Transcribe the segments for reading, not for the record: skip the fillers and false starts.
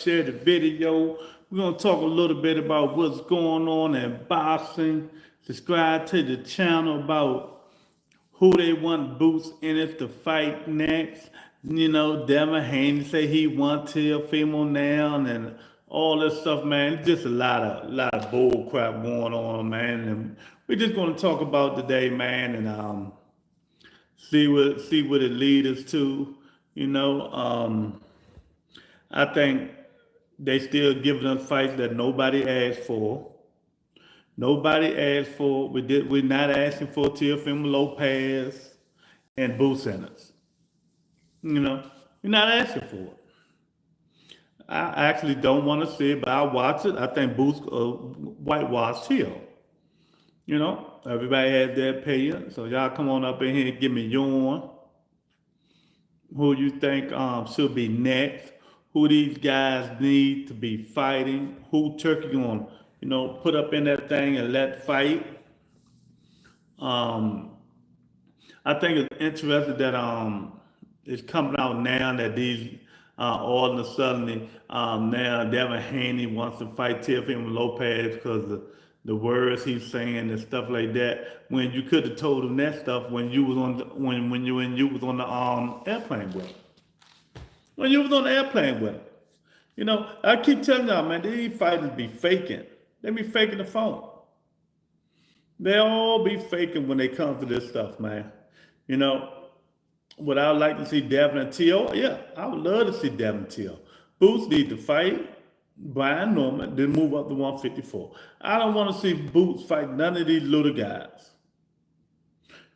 share the video. We're going to talk a little bit about what's going on in boxing. Subscribe to the channel about who they want Boots in it to fight next. You know, Devin Haney say he wants teofimo now and all this stuff, man. It's just a lot of bull crap going on, man. And we're just going to talk about today, man, and see what it leads us to. You know, I think they still giving us fights that nobody asked for. Nobody asked for. We're not asking for Teofimo Lopez and Boots Centers. You know, we're not asking for it. I actually don't want to see it, but I'll watch it. I think Boots whitewashed Teo. You know, everybody has their opinion. So y'all come on up in here and give me yours. Who you think should be next? Who these guys need to be fighting? Who Turkey gonna, put up in that thing and let fight? I think it's interesting that it's coming out now that these all of a sudden now Devin Haney wants to fight Teofimo Lopez because the words he's saying and stuff like that. When you could have told him that stuff when you was on the, when you was on the airplane with him. When you was on the airplane with him. I keep telling y'all, man, these fighters be faking. They be faking the phone. They all be faking when they come to this stuff, man. Would I like to see Devin and Teo? Yeah, I would love to see Devin and Teo. Boots need to fight Brian Norman, then move up to 154. I don't want to see Boots fight none of these little guys.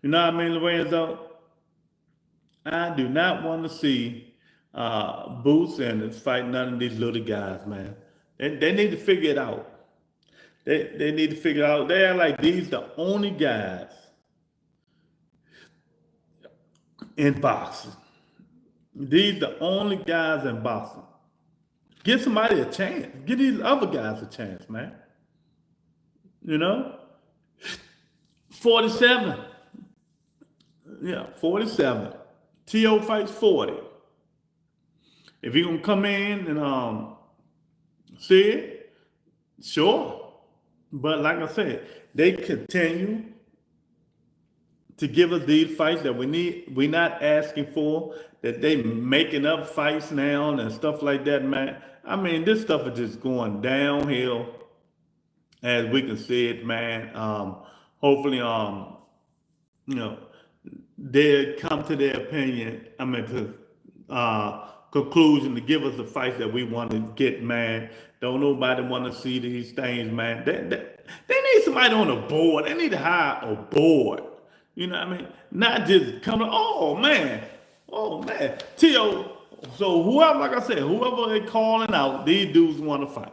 You know what I mean, Lorenzo? I do not want to see Boots and fight none of these little guys, man. They need to figure it out. They need to figure it out. They are like these the only guys in boxing. These the only guys in boxing. Give somebody a chance. Give these other guys a chance, man. 47. Yeah, 47. T.O. fights 40. If you're going to come in and see it, sure. But like I said, they continue to give us these fights that we need. We're not asking for, that they making up fights now and stuff like that, man. I mean, this stuff is just going downhill as we can see it, man. Hopefully, they'll come to their opinion, to conclusion to give us the fights that we want to get, man. Don't nobody want to see these things, man. They need somebody on the board. They need to hire a board. You know what I mean? Not just coming, oh man. Teo, so whoever, like I said, whoever they calling out, these dudes want to fight.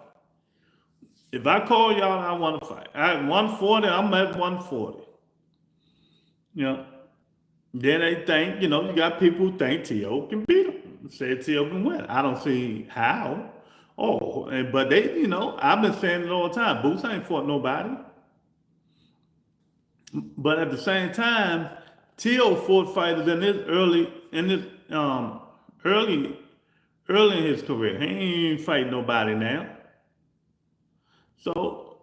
If I call y'all, I want to fight. At 140, I'm at 140. Then they think, you got people who think Teo can beat them. Say Teo can win. I don't see how. But they, I've been saying it all the time. Boots ain't fought nobody. But at the same time, Teo fought fighters early in his career. He ain't fight nobody now. So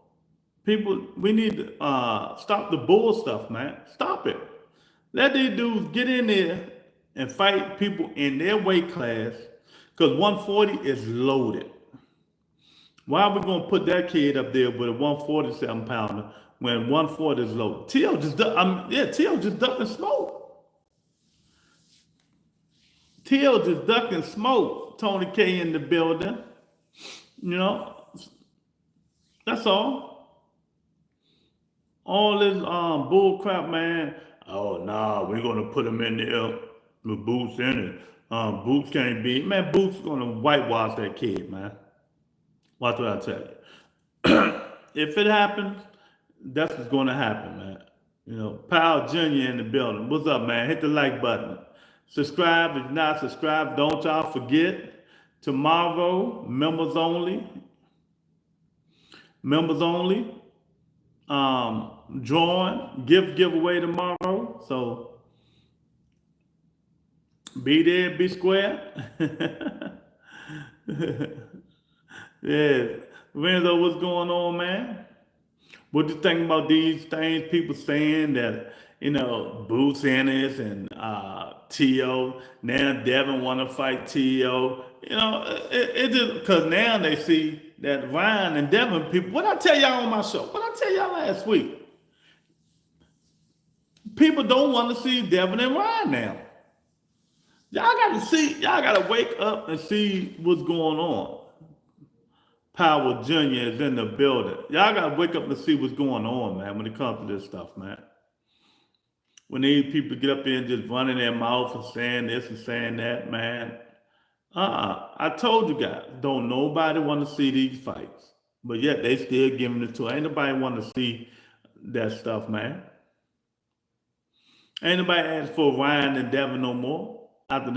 people, we need to stop the bull stuff, man. Stop it. Let these dudes get in there and fight people in their weight class, because 140 is loaded. Why are we going to put that kid up there with a 147 pounder when 140 is low? Teo just ducking smoke. Teo just ducking smoke. Tony K in the building. That's all. All this bull crap, man. Oh, nah, we're going to put him in there with Boots in it. Boots can't beat. Man, Boots going to whitewash that kid, man. Watch what I tell you. If it happens, that's what's going to happen, man. Powell Jr. in the building. What's up, man? Hit the like button. Subscribe. If you're not subscribed, don't y'all forget. Tomorrow, members only. Drawing, giveaway tomorrow. So be there, be square. Yeah. Renzo, what's going on, man? What you think about these things? People saying that, Bruce Ennis and T.O. Now Devin want to fight T.O. It just because now they see that Ryan and Devin people. What I tell y'all on my show? What I tell y'all last week? People don't want to see Devin and Ryan now. Y'all got to see. Y'all got to wake up and see what's going on. Power Jr. is in the building. Y'all gotta wake up and see what's going on, man, when it comes to this stuff, man. When these people get up there and just running their mouth and saying this and saying that, man. I told you guys, don't nobody want to see these fights. But yet they still giving it to. Ain't nobody want to see that stuff, man. Ain't nobody asked for Ryan and Devin no more. After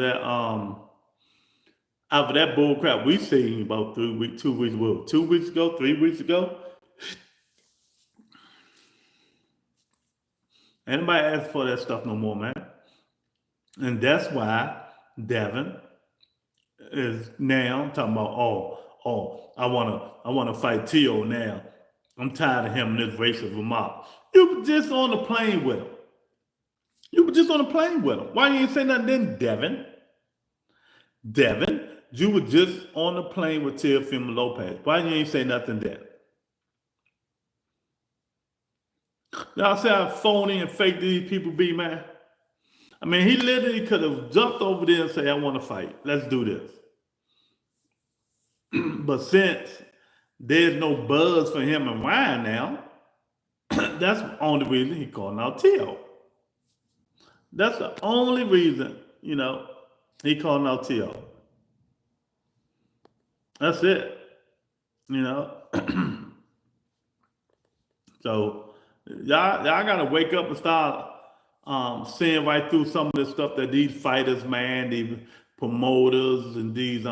that bull crap we seen about 2 weeks, well, 2 weeks ago, 3 weeks ago, anybody ask for that stuff no more, man. And that's why Devin is now talking about, I wanna fight T.O. now. I'm tired of him and this racist remark. You were just on the plane with him. Why you ain't say nothing then, Devin? Devin, you were just on the plane with Teofimo Lopez. Why you ain't say nothing then? Y'all see how phony and fake these people be, man? I mean, he literally could have jumped over there and said, I want to fight. Let's do this. But since there's no buzz for him and Ryan now, that's the only reason he calling out T.O. That's the only reason, he calling out T.O. That's it. So y'all gotta wake up and start seeing right through some of the stuff that these fighters, man, these promoters and these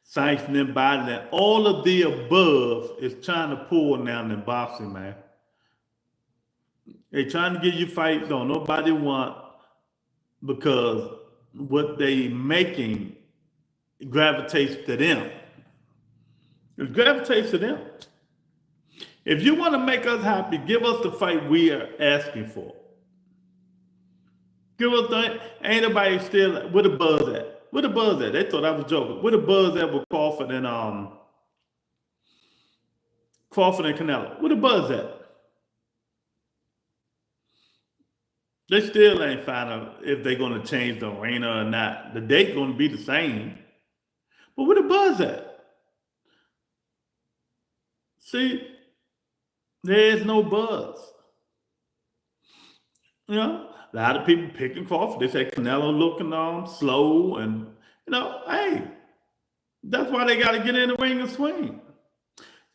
sanctioning bodies, and all of the above is trying to pull down in boxing, man. They trying to get you fights don't nobody want because what they making gravitates to them. It gravitates to them. If you want to make us happy, give us the fight we are asking for. Give us the, ain't nobody still, where the buzz at? Where the buzz at? They thought I was joking. Where the buzz at with Crawford and Canelo? Where the buzz at? They still ain't found out if they're going to change the arena or not. The date going to be the same. But where the buzz at? See, there's no buzz. A lot of people picking Crawford. They say Canelo looking slow, and hey, that's why they got to get in the ring and swing.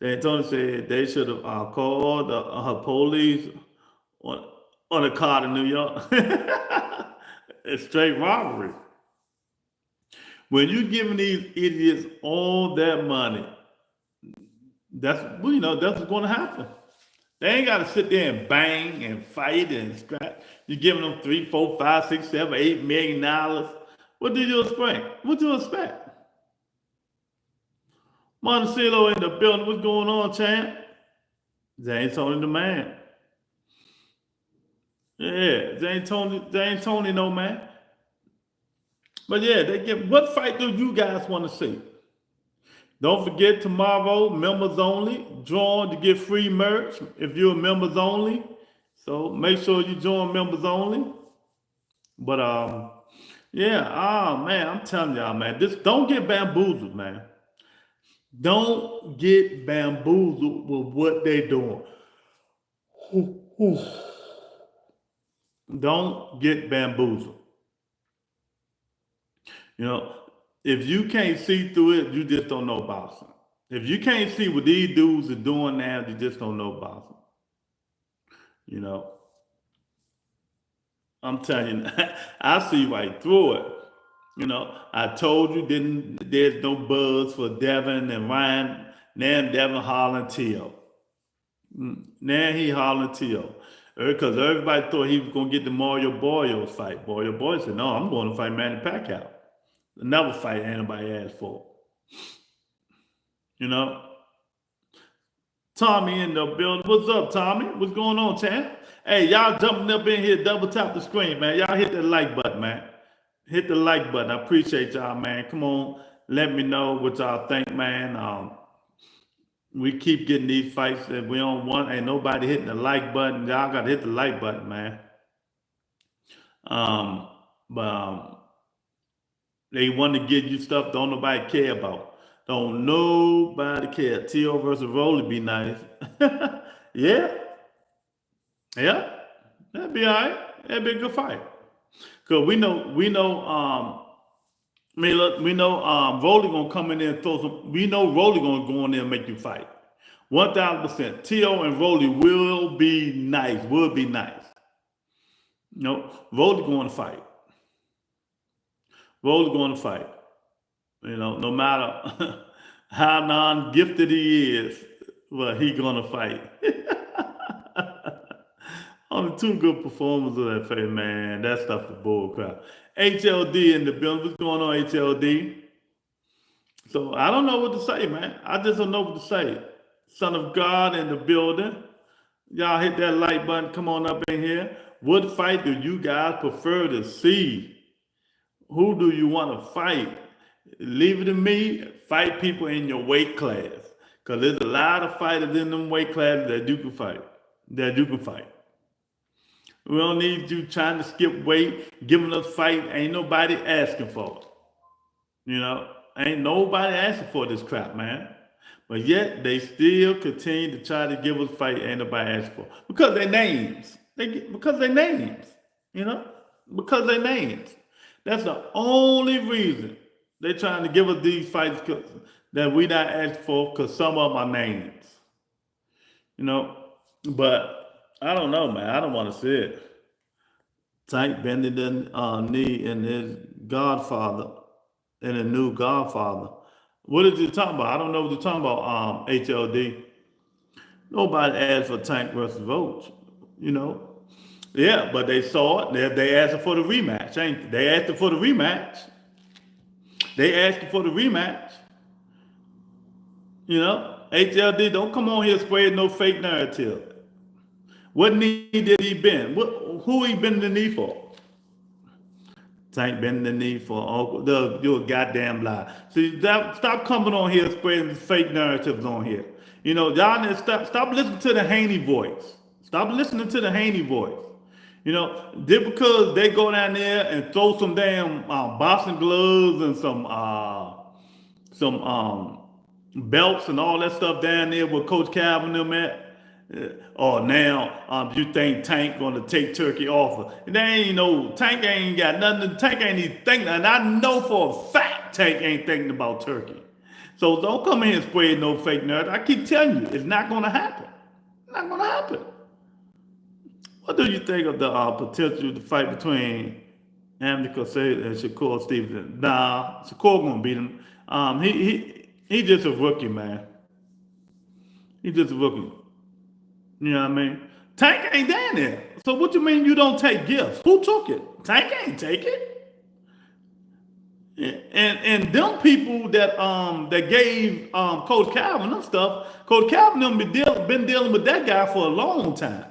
Antonio said they should have called her police on a car in New York. It's straight robbery. When you giving these idiots all that money, that's what's going to happen. They ain't got to sit there and bang and fight and scrap. You're giving them $3, $4, $5, $6, $7, $8 million. What do you expect? What do you expect? Montecillo in the building. What's going on, champ? James Tony the man. Yeah, James Tony, no man. But yeah, what fight do you guys want to see? Don't forget tomorrow, members only, drawing to get free merch if you're members only. So make sure you join members only. But man, I'm telling y'all, man, don't get bamboozled, man. Don't get bamboozled with what they're doing. Don't get bamboozled. If you can't see through it, you just don't know boxing. If you can't see what these dudes are doing now, you just don't know boxing. I'm telling you, I see right through it. I told you there's no buzz for Devin and Ryan. Now Devin hollering T.O. Now he hollering T.O. Because everybody thought he was going to get the Mario Barrios fight. Mario Barrios said, no, I'm going to fight Manny Pacquiao. Another fight anybody asked for. You know, Tommy in the building. What's up, Tommy? What's going on, champ? Hey, y'all jumping up in here, double tap the screen, man. Y'all hit the like button, man. Hit the like button. I appreciate y'all, man. Come on, let me know what y'all think, man. We keep getting these fights that we don't want. Ain't nobody hitting the like button. Y'all got to hit the like button, man. But they want to give you stuff don't nobody care about. Don't nobody care. T.O. versus Rolly be nice. Yeah, yeah. That'd be all right. That'd be a good fight. Cause we know Rolly gonna come in there and throw some. We know Rolly gonna go in there and make you fight. 1,000%. T.O. and Rolly will be nice. Will be nice. No, Rolly going to fight. Rolly going to fight. You know, no matter how non-gifted he is, well, he gonna fight. Only two good performers of that fight, man. That stuff is bull crap. HLD in the building. What's going on, HLD? So I don't know what to say, man. I just don't know what to say. Son of God in the building. Y'all hit that like button. Come on up in here. What fight do you guys prefer to see? Who do you want to fight? Leave it to me. Fight people in your weight class. Because there's a lot of fighters in them weight classes that you can fight. We don't need you trying to skip weight, giving us fight. Ain't nobody asking for it. You know, ain't nobody asking for this crap, man. But yet they still continue to try to give us fight. Ain't nobody asking for it. Because they names. Because they names. You know, because they names. That's the only reason they're trying to give us these fights that we not asking for. Because some of them are names. You know, but I don't know, man. I don't want to see it. Tank bending the knee in his Godfather, in a new Godfather. What is you talking about? I don't know what you're talking about, HLD. Nobody asked for Tank versus Roach, you know. Yeah, but they saw it. They asked for the rematch, ain't they? They asked for the rematch. You know, HLD, don't come on here spreading no fake narrative. What knee did he bend? Who he bending the knee for? Tank bending the knee for you're a goddamn lie. See, stop coming on here spreading fake narratives on here. You know, y'all need to stop listening to the Haney voice. Stop listening to the Haney voice. You know, just because they go down there and throw some damn boxing gloves and some belts and all that stuff down there with Coach Calvin them at. Or now you think Tank gonna take Turkey off? There ain't no Tank ain't got nothing. Tank ain't even thinking, and I know for a fact Tank ain't thinking about Turkey. So don't come in here and spread no fake narrative. I keep telling you, it's not gonna happen. Not gonna happen. What do you think of the potential to fight between Anthony Corsay and Shakur Stevenson? Nah, Shakur gonna beat him. He just a rookie, man. He just a rookie. You know what I mean? Tank ain't down there. So what you mean you don't take gifts? Who took it? Tank ain't take it. And them people that gave Coach Calvin them stuff, Coach Calvin them been dealing with that guy for a long time.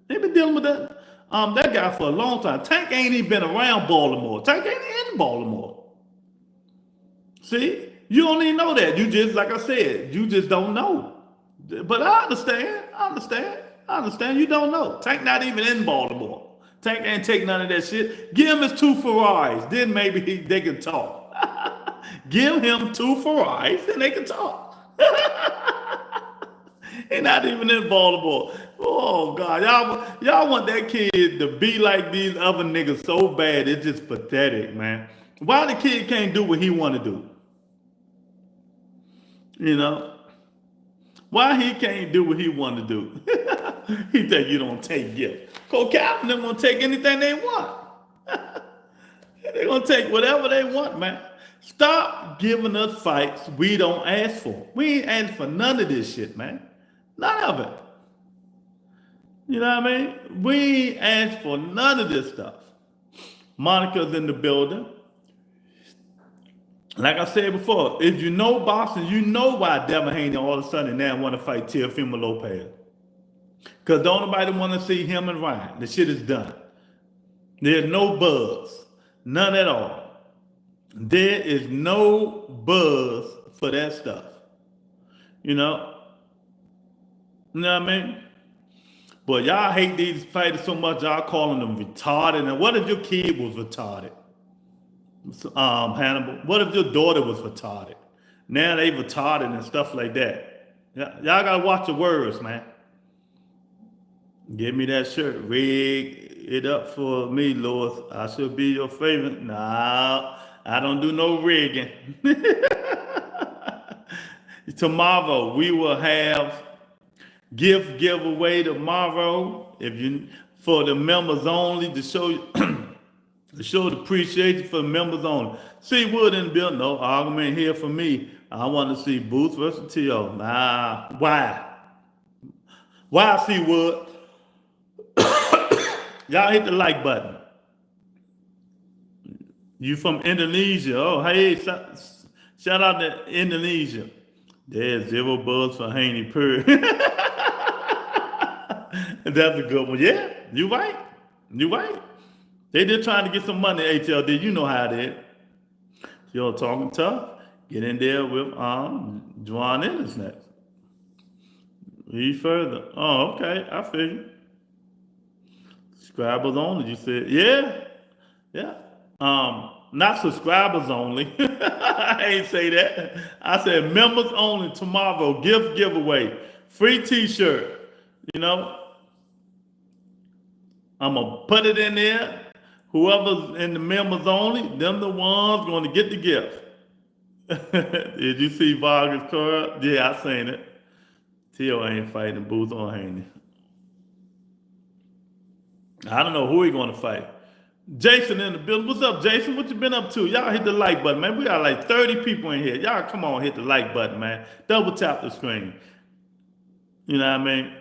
They've been dealing with that guy for a long time. Tank ain't even been around Baltimore. Tank ain't in Baltimore. See? You don't even know that. You just, like I said, you just don't know. But I understand. You don't know. Tank not even in Baltimore. Tank ain't take none of that shit. Give him his 2 Ferraris. Then maybe they can talk. Give him 2 Ferraris and they can talk. He not even in Baltimore. Oh, God. Y'all want that kid to be like these other niggas so bad. It's just pathetic, man. Why the kid can't do what he want to do? You know? Why he can't do what he want to do? He think you don't take gifts. Coach Calvin, they're going to take anything they want. They're going to take whatever they want, man. Stop giving us fights we don't ask for. We ain't asked for none of this shit, man. None of it. You know what I mean? We ain't asked for none of this stuff. Monica's in the building. Like I said before, if you know boxing, you know why Devin Haney all of a sudden now want to fight Teofimo Lopez. Because don't nobody want to see him and Ryan. The shit is done. There's no buzz. None at all. There is no buzz for that stuff. You know? You know what I mean? But y'all hate these fighters so much, y'all calling them retarded. And what if your kid was retarded? Hannibal, what if your daughter was retarded? Now they retarded and stuff like that. Y'all gotta watch your words, man. Give me that shirt. Rig it up for me, Lewis. I should be your favorite. Nah, I don't do no rigging. Tomorrow we will have gift giveaway tomorrow. If you for the members only to show you to show the appreciation for the members only. C Wood in the building. No argument here for me. I want to see Boots versus T.O. Nah, why? Why C Wood? Y'all hit the like button. You from Indonesia? Oh, hey, shout out to Indonesia. There's zero buzz for Haney Purr. That's a good one. Yeah, you right. You right. They just trying to get some money, HLD. You know how it is. You're talking tough. Get in there with Juan Ennis next. Read further. Oh, okay. I figure. Subscribers only, you said. Yeah. Yeah. Not subscribers only. I ain't say that. I said members only tomorrow. Gift giveaway. Free t-shirt. You know. I'm going to put it in there. Whoever's in the members only, them the ones going to get the gift. Did you see Vargas' card? Yeah, I seen it. T.O. ain't fighting Booth or Haney. I don't know who he going to fight. Jason in the building. What's up, Jason? What you been up to? Y'all hit the like button, man. We got like 30 people in here. Y'all come on, hit the like button, man. Double tap the screen. You know what I mean?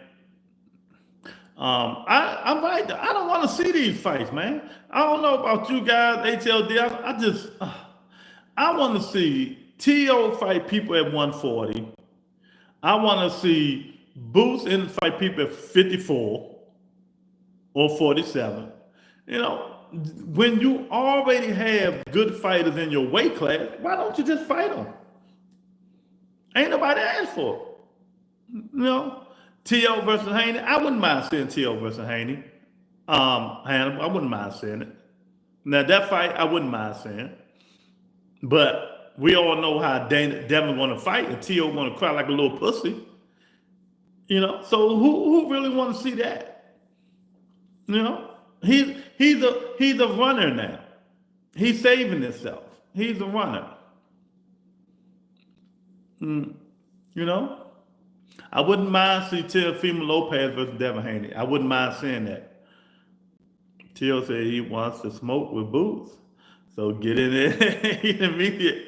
I'm right. I don't want to see these fights, man. I don't know about you guys, HLD. I want to see T.O. fight people at 140. I want to see Boots in fight people at 54 or 47. You know, when you already have good fighters in your weight class, why don't you just fight them? Ain't nobody asked for it. You know, T.O. versus Haney. I wouldn't mind seeing T.O. versus Haney. Hannibal, I wouldn't mind seeing it. Now that fight, I wouldn't mind seeing. But we all know how Devin want to fight, and T.O. want to cry like a little pussy. You know, so who really want to see that? You know, he's a runner now. He's saving himself. He's a runner. You know, I wouldn't mind seeing Teofimo Lopez versus Devin Haney. I wouldn't mind seeing that. T.O. said he wants to smoke with Boots. So get in there immediate.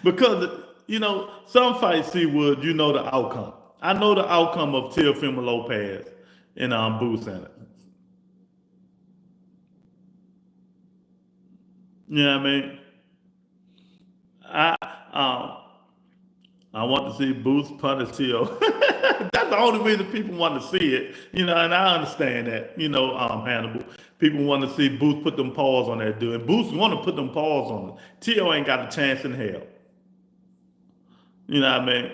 Because, you know, some fights, Seawood, you know the outcome. I know the outcome of Teofimo Lopez in Boots Center. You know what I mean? I want to see Boots punish T.O. That's the only reason people want to see it. You know, and I understand that, you know, Hannibal. People want to see Boots put them paws on that dude. And Boots want to put them paws on him. T.O. ain't got a chance in hell. You know what I mean?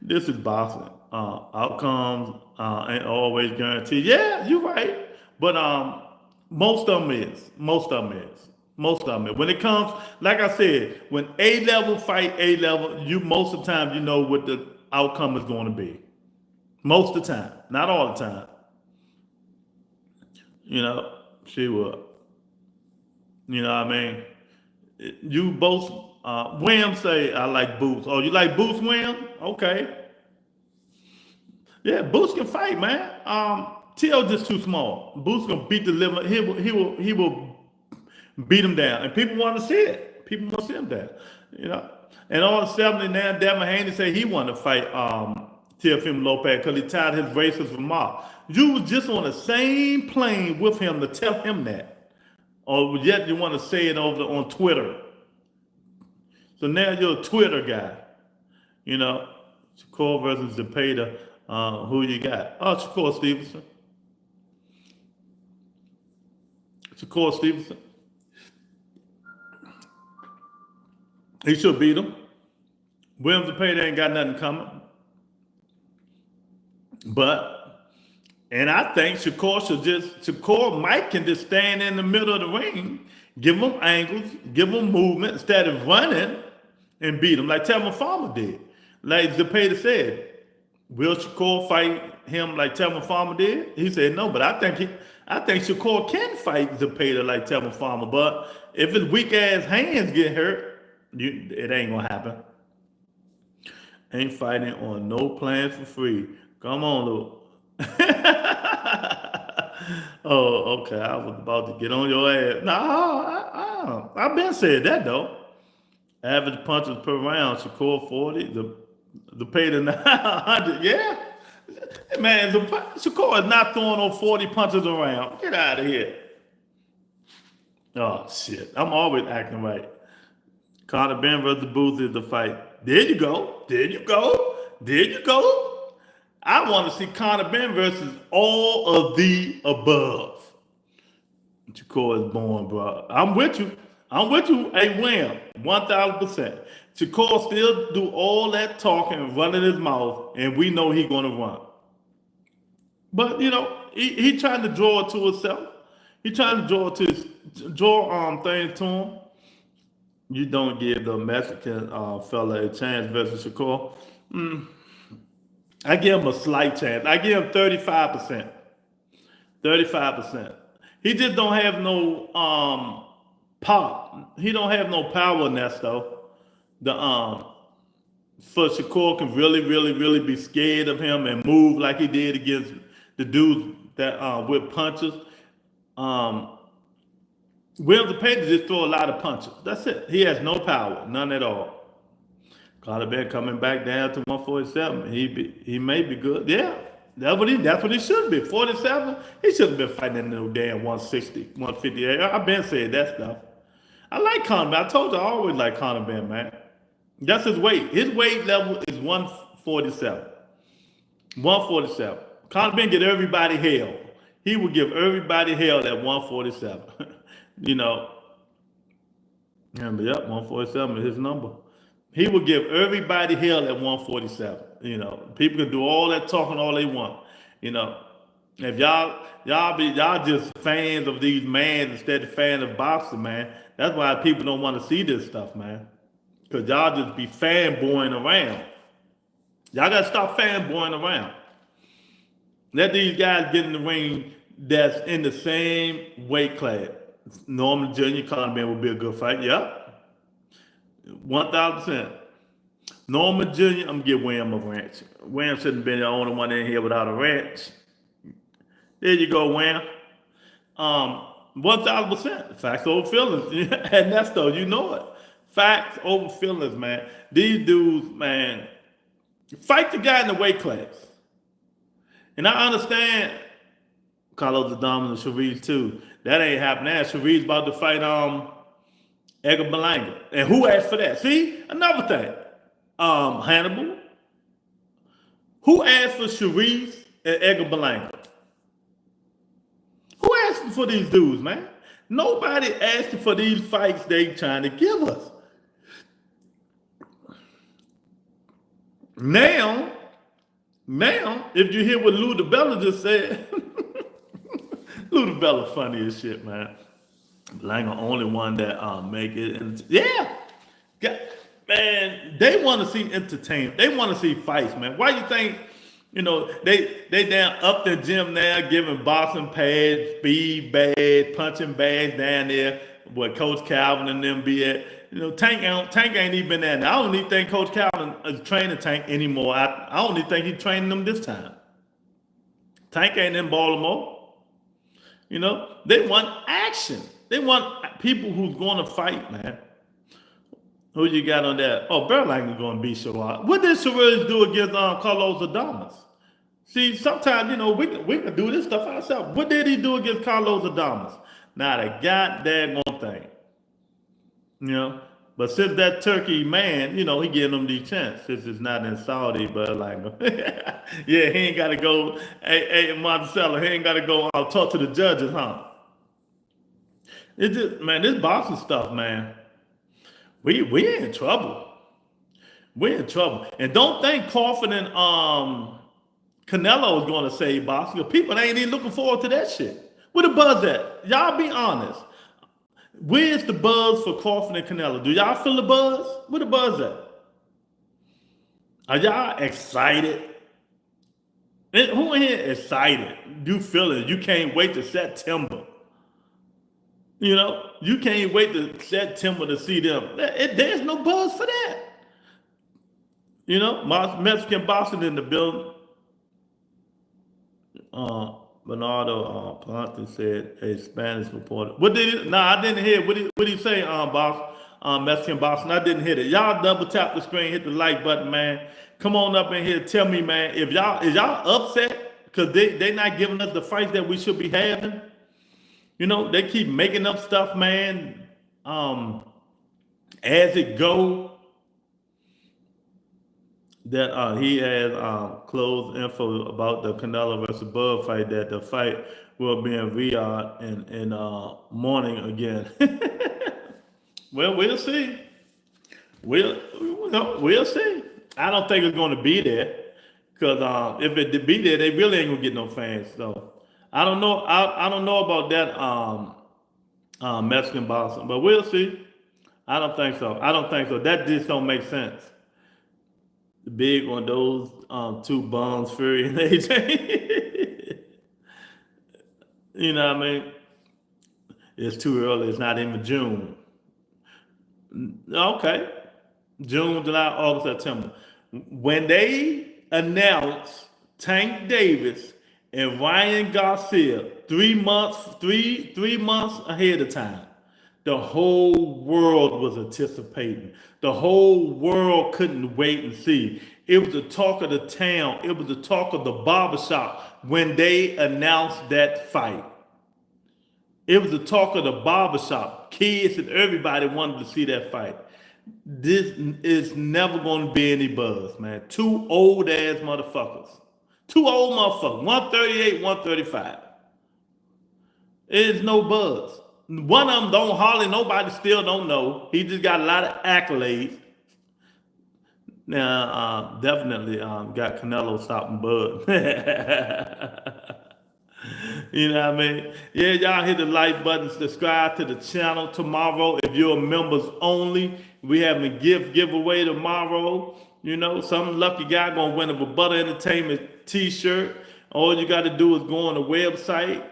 This is boxing. Outcomes ain't always guaranteed. Yeah, you're right. But most of them is. Most of them is. Most of them. When it comes, like I said, when A-level fight A-level, you most of the time you know what the outcome is going to be. Most of the time. Not all the time. You know, she will. You know what I mean? You both, William say, I like Boots. Oh, you like Boots, William? Okay. Yeah, Boots can fight, man. T.O. just too small. Boots gonna beat the liver. He will beat him down, and people want to see it. People want to see him down, you know. And all of a sudden now, Devin Haney say he want to fight Teofimo Lopez because he tired his racist remark. You was just on the same plane with him to tell him that, or yet you want to say it over on Twitter. So now you're a Twitter guy. You know, Shakur versus Zepeda. Who you got? Oh, Shakur Stevenson. Shakur Stevenson. He should beat him. Williams Zepeda ain't got nothing coming. And I think Shakur Mike can just stand in the middle of the ring, give him angles, give him movement instead of running and beat him like Farmer did. Like Zepeda said, will Shakur fight him like Farmer did? He said no, but I think Shakur can fight Zepeda like Farmer. But if his weak ass hands get hurt, it ain't gonna happen. Ain't fighting on no plans for free. Come on, Luke. Oh, okay. I was about to get on your ass. No, I've been said that though. Average punches per round, Shakur 40, the pay to 900. Yeah, man, Shakur is not throwing no 40 punches around. Get out of here. Oh shit, I'm always acting right. Conor Ben versus Booth is the fight. There you go. There you go. There you go. I want to see Conor Ben versus all of the above. Shakur is born, bro. I'm with you. I'm with you. Hey, Wham, 1,000%. Shakur still do all that talking and running his mouth, and we know he's going to run. But, you know, he trying to draw it to himself. He trying to draw things to him. You don't give the Mexican fella a chance versus Shakur. I give him a slight chance. I give him 35%. 35%. He just don't have no pop. He don't have no power in that though. For Shakur can really be scared of him and move like he did against the dudes that with punches. Williams Zepeda just throw a lot of punches. That's it. He has no power, none at all. Conor Ben coming back down to 147. He may be good. Yeah, that's what he should be. 47. He shouldn't have been fighting in no damn 160, 158. I've been saying that stuff. I like Conor Ben. I told you I always like Conor Ben, man. That's his weight. His weight level is 147. 147. Conor Ben get everybody hell. He would give everybody hell at 147. You know. And yep, 147 is his number. He would give everybody hell at 147. You know, people can do all that talking all they want. You know, if y'all just fans of these men instead of fans of boxing, man. That's why people don't want to see this stuff, man. Because y'all just be fanboying around. Y'all got to stop fanboying around. Let these guys get in the ring that's in the same weight class. Norman Jr. Conor Ben would be a good fight. Yep. 1,000%. Norman Jr., I'm going to give Wham a ranch. Wham shouldn't have been the only one in here without a ranch. There you go, Wham. 1,000%. Facts over feelings. And that's though, you know it. Facts over feelings, man. These dudes, man, fight the guy in the weight class. And I understand Carlos Adames and Sharice too. That ain't happening. Sharice about to fight Edgar Berlanga. And who asked for that? See, another thing. Hannibal. Who asked for Sharice and Edgar Berlanga? Who asked for these dudes, man? Nobody asked for these fights they trying to give us. Now, if you hear what Lou DiBella just said, Lou DiBella funny as shit, man. Berlanga only one that make it. And yeah, man, they want to see entertainment. They want to see fights, man. Why you think? You know, they down up the gym now, giving boxing pads, speed bags, punching bags down there where Coach Calvin and them be at. You know, Tank ain't even been there. I don't even think Coach Calvin is training Tank anymore. I don't even think he's training them this time. Tank ain't in Baltimore. You know, they want action. They want people who's going to fight, man. Who you got on that? Oh, Berlanga's going to beat Sherrod. What did Sherrod do against Carlos Adames? See, sometimes, you know, we can do this stuff ourselves. What did he do against Carlos Adames? Not a goddamn thing. You know, But since that Turkey man, he giving them these chances. This is not in Saudi, but like, yeah, he ain't got to go. Hey, Monticello, he ain't got to go. I'll talk to the judges, huh? It's just, man, this boxing stuff, man. We in trouble. We're in trouble. And don't think Crawford and Canelo is going to save boxing. People ain't even looking forward to that shit. Where the buzz at? Y'all be honest. Where's the buzz for Crawford and Canelo? Do y'all feel the buzz? Where the buzz at? Are y'all excited? Who in here excited? You feel it. You can't wait to September. You can't wait to September to see them. There's no buzz for that. Mexican boxing in the building. Bernardo Ponte said a Spanish reporter. What did he? Nah, I didn't hear. What did he say? Mexican boxing. I didn't hear it. Y'all double tap the screen, hit the like button, man. Come on up in here. Tell me, man, if y'all upset because they not giving us the fights that we should be having. They keep making up stuff, man. As it go. That he has closed info about the Canelo versus Bud fight, that the fight will be in Riyadh in morning again. Well, we'll see. We'll see. I don't think it's going to be there because if it be there, they really ain't gonna get no fans. So I don't know. I don't know about that Mexican boxing, but we'll see. I don't think so. That just don't make sense. Big on those two bums, Fury and AJ. You know what I mean? It's too early. It's not even June. Okay. June, July, August, September. When they announced Tank Davis and Ryan Garcia 3 months ahead of time, the whole world was anticipating. The whole world couldn't wait and see. It was the talk of the town. It was the talk of the barbershop when they announced that fight. It was the talk of the barbershop. Kids and everybody wanted to see that fight. This is never going to be any buzz, man. Two old ass motherfuckers. 138, 135. There's no buzz. One of them don't hardly nobody still don't know. He just got a lot of accolades. Now, definitely got Canelo stopping Bud. You know what I mean? Yeah, y'all hit the like button, subscribe to the channel. Tomorrow, if you're members only, we having giveaway tomorrow. Some lucky guy gonna win a Rebuttal Entertainment t-shirt. All you got to do is go on the website,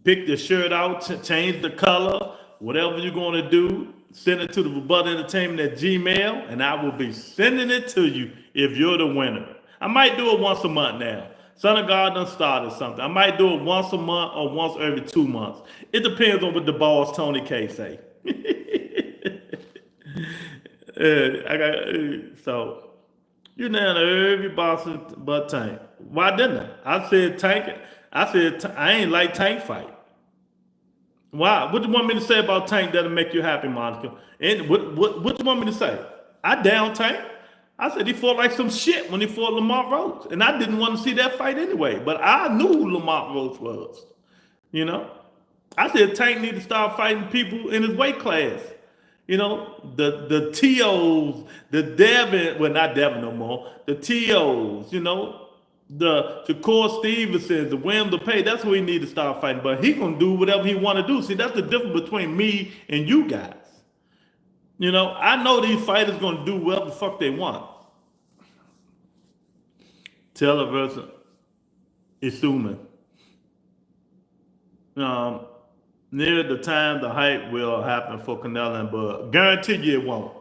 pick the shirt out, change the color, whatever you're going to do, send it to the Rebuttal Entertainment at Gmail, and I will be sending it to you if you're the winner. I might do it once a month now. Son of God done started something. I might do it once a month or once every 2 months. It depends on what the boss Tony K say. So you know every boss but Tank. Why didn't I? I said Tank. I ain't like Tank fight. Why? What do you want me to say about Tank that'll make you happy, Monica? And what do you want me to say? I down Tank. I said he fought like some shit when he fought Lamar Rhodes. And I didn't want to see that fight anyway. But I knew who Lamar Rhodes was. I said Tank need to start fighting people in his weight class. The TOs, the Devin, well, not Devin no more, the TOs, the Shakur Stevenson, the William DePay, that's what he need to start fighting. But he gonna do whatever he want to do. See, that's the difference between me and you guys. I know these fighters gonna do whatever the fuck they want. Taylor versus Isuman. Near the time the hype will happen for Canelo and Bud. Guarantee you it won't.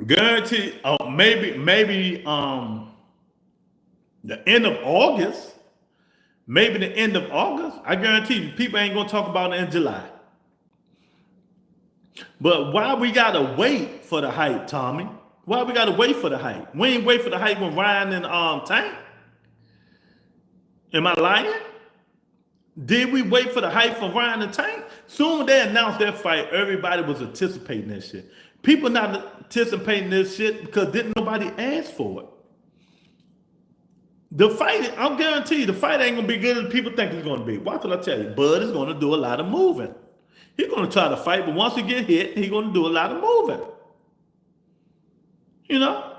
Guarantee. Maybe the end of August. Maybe the end of August. I guarantee you, people ain't gonna talk about it in July. But why we gotta wait for the hype, Tommy? Why we gotta wait for the hype? We ain't wait for the hype when Ryan and Tank. Am I lying? Did we wait for the hype from Ryan and Tank? Soon as they announced their fight, everybody was anticipating that shit. People not anticipating this shit because didn't nobody ask for it. The fight, I'll guarantee you, the fight ain't gonna be good as people think it's gonna be. Watch what I tell you. Bud is gonna do a lot of moving. He's gonna try to fight, but once he get hit, he's gonna do a lot of moving. You know,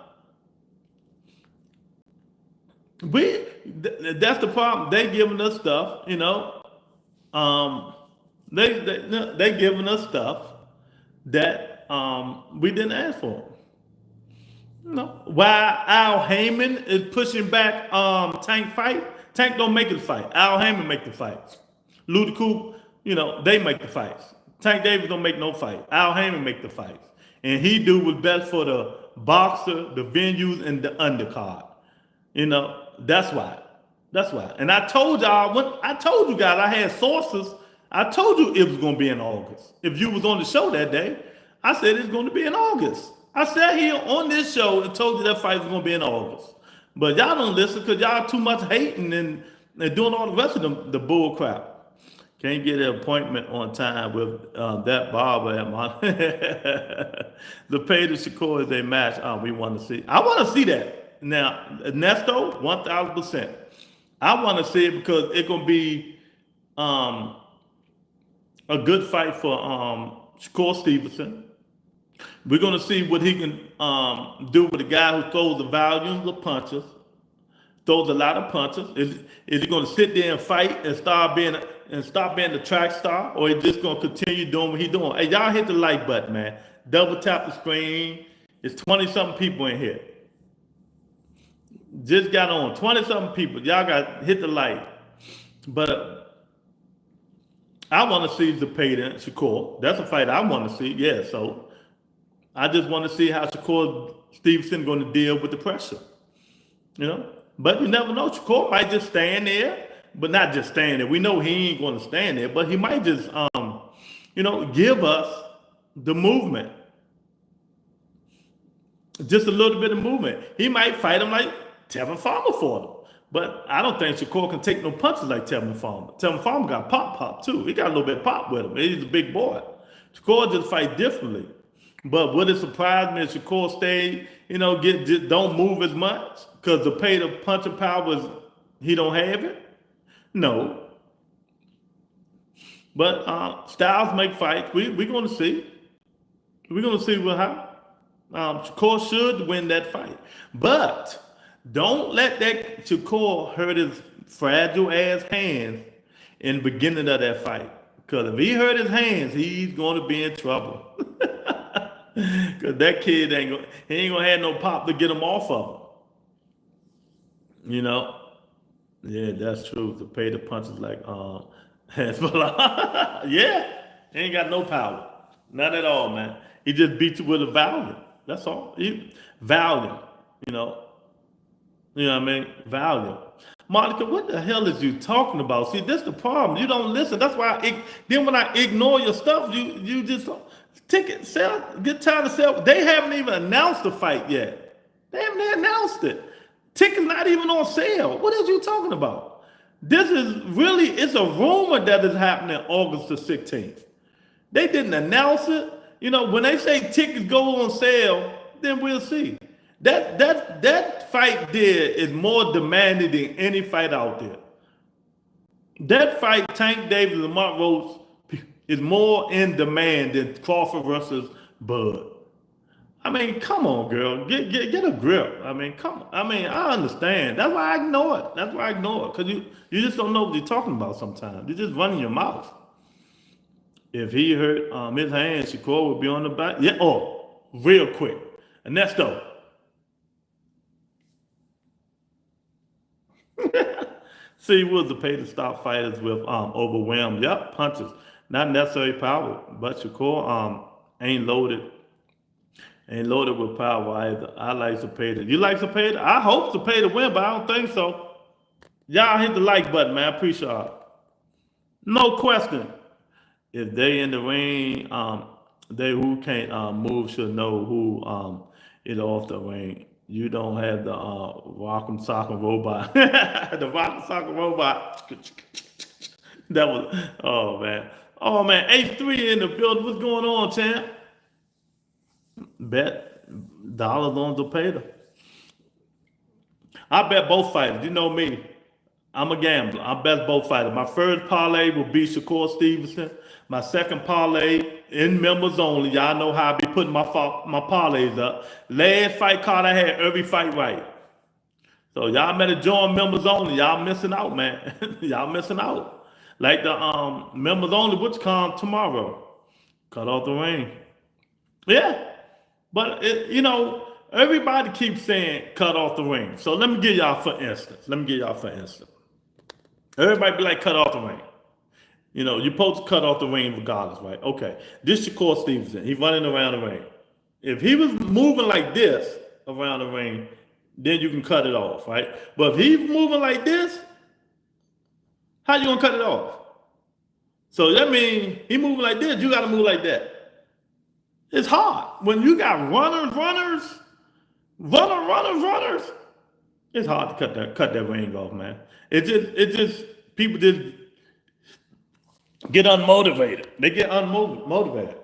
that's the problem. They giving us stuff. You know, um, they giving us stuff that we didn't ask for. No. Why Al Heyman is pushing back Tank fight? Tank don't make the fight. Al Heyman make the fights. Ludicoop, you know, they make the fights. Tank Davis don't make no fight. Al Heyman make the fights. And he do what's best for the boxer, the venues, and the undercard. You know, that's why. That's why. And I told y'all, when I told you guys, I had sources. I told you it was going to be in August. If you was on the show that day, I said it's going to be in August. I sat here on this show and told you that fight was going to be in August. But y'all don't listen because y'all too much hating and doing all the rest of the bull crap. Can't get an appointment on time with that barber at my... The Peter Shakur is a match we want to see. I want to see that. Now, Nesto, 1,000%. I want to see it because it's going to be a good fight for Shakur Stevenson. We're going to see what he can do with a guy who throws the volumes of punches, throws a lot of punches. Is he going to sit there and fight and stop being the track star, or is he just going to continue doing what he's doing? Hey, y'all hit the like button, man. Double tap the screen. It's 20-something people in here. Just got on 20-something people. Y'all got hit the like. But I want to see Zepeda and Shakur. That's a fight I want to see. Yeah, so I just want to see how Shakur Stevenson going to deal with the pressure. You know? But you never know. Shakur might just stand there, but not just stand there. We know he ain't going to stand there, but he might just, you know, give us the movement. Just a little bit of movement. He might fight him like Tevin Farmer fought him. But I don't think Shakur can take no punches like Tevin Farmer. Tevin Farmer got pop too. He got a little bit of pop with him. He's a big boy. Shakur just fight differently. But would it surprise me if Shakur stayed, you know, just don't move as much? Because the pay the punching power he don't have it? No. But styles make fights. We're going to see. We're going to see how Shakur should win that fight. But don't let that Shakur hurt his fragile ass hands in the beginning of that fight. Because if he hurt his hands, he's going to be in trouble. Because that kid ain't going to have no pop to get him off of him. You know? Yeah, that's true. To pay the punches like Hezbollah. Yeah. He ain't got no power. Not at all, man. He just beat you with a valiant. That's all. Valiant. You know? You know what I mean? Valiant. Monica, what the hell is you talking about? See, this is the problem. You don't listen. That's why then when I ignore your stuff, you just ticket sell, get tired of sell. They haven't even announced the fight yet. They haven't announced it. Tickets not even on sale. What is you talking about? This is really, it's a rumor that is happening August the 16th. They didn't announce it. You know, when they say tickets go on sale, then we'll see. That fight there is more demanded than any fight out there. That fight, Tank Davis and Mark Rhodes, is more in demand than Crawford versus Bud. I mean, come on, girl. Get a grip. I mean, come on. I mean, I understand. That's why I ignore it. That's why I ignore it. Because you just don't know what you're talking about sometimes. You're just running your mouth. If he hurt his hand, Shakur would be on the back. Yeah, real quick. Ernesto. See, was the pay to stop fighters with overwhelmed. Yep, punches. Not necessarily power, but Shakur ain't loaded with power either. I like Zepeda. You like Zepeda? I hope Zepeda win, but I don't think so. Y'all hit the like button, man. I appreciate it. No question. If they in the ring, they who can't move should know who is off the ring. You don't have the rock'em sock'em robot. The rock'em sock'em robot That was, oh man. Oh man, H3 in the building. What's going on, champ? Bet dollars on the paper. I bet both fighters. You know me. I'm a gambler. I bet both fighters. My first parlay will be Shakur Stevenson. My second parlay in members only. Y'all know how I be putting my parlays up. Last fight card I had every fight right. So y'all better join members only. Y'all missing out, man. Y'all missing out. Like the members only, which come tomorrow. Cut off the ring. Yeah. But everybody keeps saying cut off the ring. So let me give y'all for instance. Everybody be like cut off the ring. You're supposed to cut off the ring regardless, right? Okay. This Shakur Stevenson. He's running around the ring. If he was moving like this around the ring, then you can cut it off, right? But if he's moving like this, how you gonna cut it off? So that means he moving like this, you gotta move like that. It's hard. When you got runners, it's hard to cut that ring off, man. People just get unmotivated. They get unmotivated.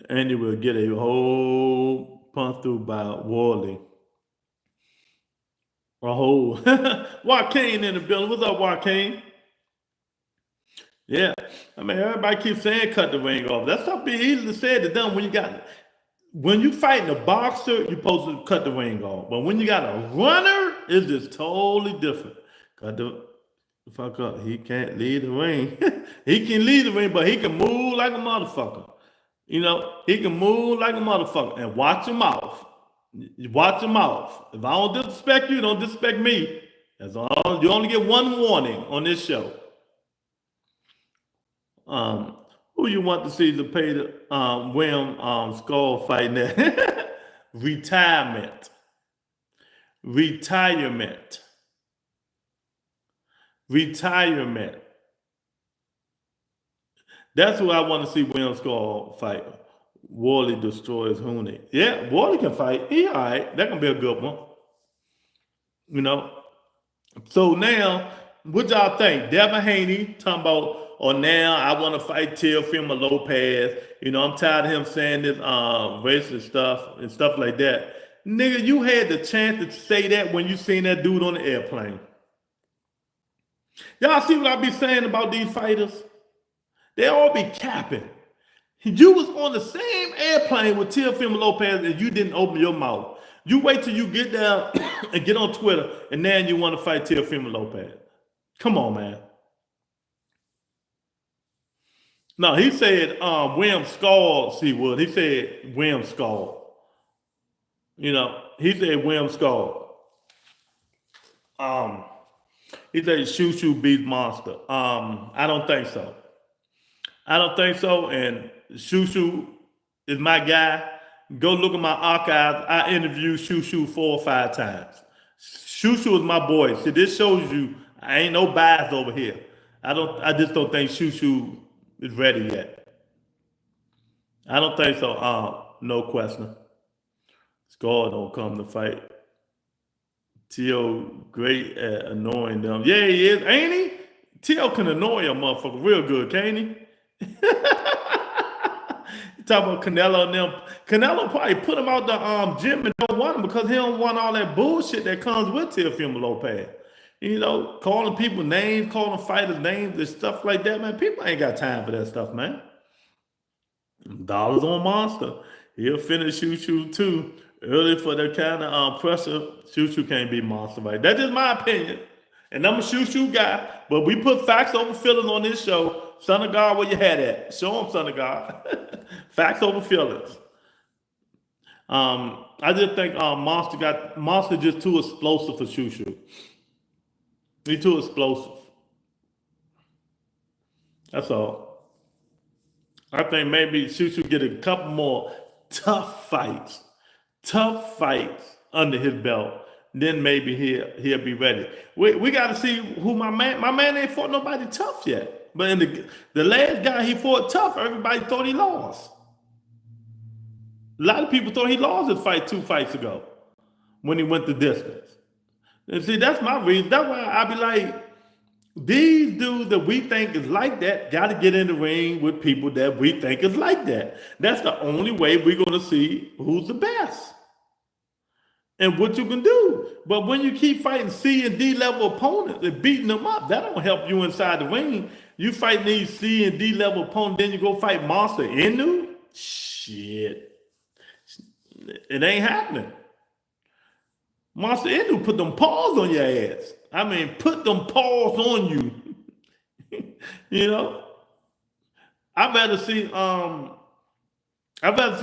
And you will get a whole punch through by Worley. A whole Joaquin in the building. What's up, Joaquin? Yeah. I mean, everybody keeps saying cut the ring off. That's not be easily said to done when you fighting a boxer, you're supposed to cut the ring off. But when you got a runner, it's just totally different. Cut the fuck up. He can't leave the ring. He can leave the ring, but he can move like a motherfucker. He can move like a motherfucker. And watch your mouth. Watch your mouth. If I don't disrespect you, don't disrespect me. That's all. You only get one warning on this show. Who you want to see the pay the William Skull fight now? Retirement. That's who I want to see William Skull fight. Worley destroys Hooney. Yeah, Worley can fight. He all right. That can be a good one. So now, what y'all think? Devin Haney talking about, now I want to fight Teofimo Lopez. I'm tired of him saying this racist stuff and stuff like that. Nigga, you had the chance to say that when you seen that dude on the airplane. Y'all see what I be saying about these fighters? They all be capping. You was on the same airplane with Teofimo Lopez and you didn't open your mouth. You wait till you get down and get on Twitter and then you want to fight Teofimo Lopez. Come on, man. No, he said William Skull, he said William Skull. He said William Skull. He said Shoo beats Monster. I don't think so. And Shoo is my guy. Go look at my archives. I interviewed Shoo 4 or 5 times. Shoo is my boy. See, this shows you I ain't no bias over here. I just don't think Shoo is ready yet. I don't think so. No question. Scar don't come to fight. Teo great at annoying them. Yeah, he is, ain't he? Teo can annoy a motherfucker real good, can't he? You talk about Canelo and them. Canelo probably put him out the gym and don't want him because he don't want all that bullshit that comes with Teofimo Lopez. Calling people names, calling fighters names and stuff like that, man. People ain't got time for that stuff, man. Dollars on Monster. He'll finish Shoo too. Early for that kind of pressure, Shoo can't be Monster, right? That's just my opinion. And I'm a Shoo guy, but we put facts over feelings on this show. Son of God, where you had at? Show him, son of God. Facts over feelings. I just think Monster just too explosive for Shoo. He's too explosive. That's all. I think maybe Shoo get a couple more tough fights under his belt. Then maybe he'll be ready. We got to see who my man ain't fought nobody tough yet. But in the last guy he fought tough, everybody thought he lost. A lot of people thought he lost his fight 2 fights ago. when he went the distance. And see, that's my reason. That's why I be like, these dudes that we think is like that got to get in the ring with people that we think is like that. That's the only way we're going to see who's the best and what you can do. But when you keep fighting C and D level opponents and beating them up, that don't help you inside the ring. You fight these C and D level opponents, then you go fight Monster Inu? Shit. It ain't happening. Monster Inu put them paws on your ass. I mean, put them paws on you. You know? I'd rather see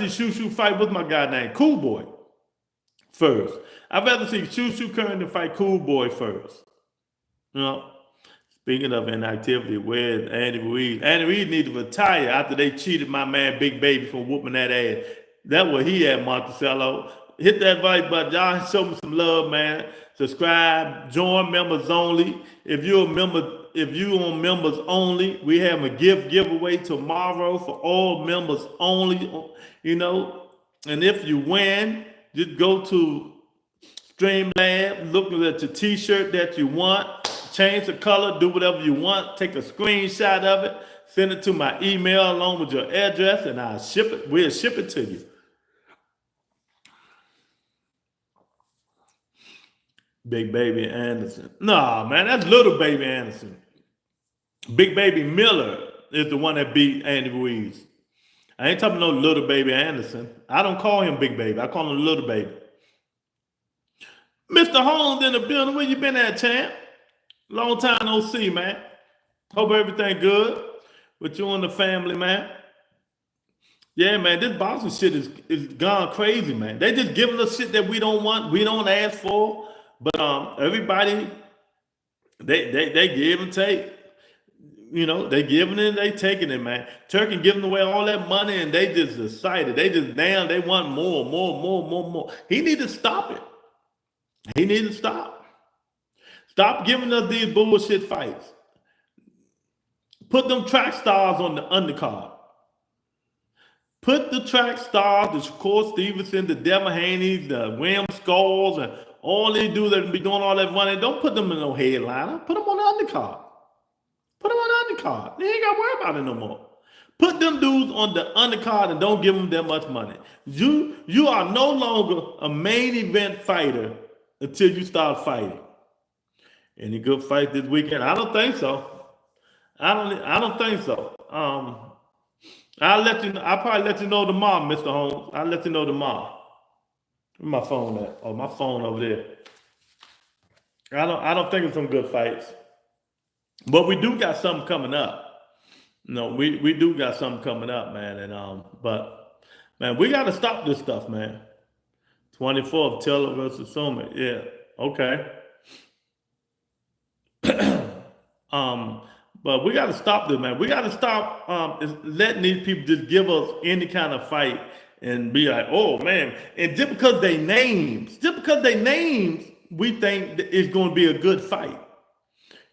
Shoo Shoo fight with my guy named Cool Boy first. I'd rather see Shoo Shoo Curran fight Cool Boy first. You know? Speaking of inactivity, where's Andy Ruiz? Andy Ruiz need to retire after they cheated my man Big Baby from whooping that ass. That's what he had, Monticello. Hit that like button. Y'all show me some love, man. Subscribe, join members only. If you're a member, if you on members only, we have a giveaway tomorrow for all members only. You know, and if you win, just go to Streamlab, look at your t-shirt that you want, change the color, do whatever you want, take a screenshot of it, send it to my email along with your address, and I'll ship it. We'll ship it to you. Big Baby Anderson. Nah, man, that's Little Baby Anderson. Big Baby Miller is the one that beat Andy Ruiz. I ain't talking no Little Baby Anderson. I don't call him Big Baby. I call him Little Baby. Mr. Holmes in the building. Where you been at, champ? Long time no see, man. Hope everything good with you and the family, man. Yeah, man, this boxing shit is gone crazy, man. They just giving us shit that we don't want, we don't ask for. But everybody, they give and take. You know, they giving it, they taking it, man. Turkey giving away all that money, and they just decided, they just damn, they want more. He need to stop it. He need to stop. Stop giving us these bullshit fights. Put them track stars on the undercard. Put the track stars, the Shakur Stevenson, the Devin Haney's, the William Skulls, and all they do that be doing all that running. Don't put them in no headliner. Put them on the undercard. Put them on the undercard. They ain't got to worry about it no more. Put them dudes on the undercard and don't give them that much money. You are no longer a main event fighter until you start fighting. Any good fight this weekend? I don't think so. I don't think so. I'll let you know. I'll probably let you know tomorrow, Mr. Holmes. I'll let you know tomorrow. Where's my phone at? Oh, my phone over there. I don't think it's some good fights. But we do got something coming up. No, we do got something coming up, man. And but man, we gotta stop this stuff, man. 24th, Taylor versus Summit. Yeah, okay. But we got to stop this, man. We got to stop letting these people just give us any kind of fight and be like, oh, man. And just because they names, we think it's going to be a good fight.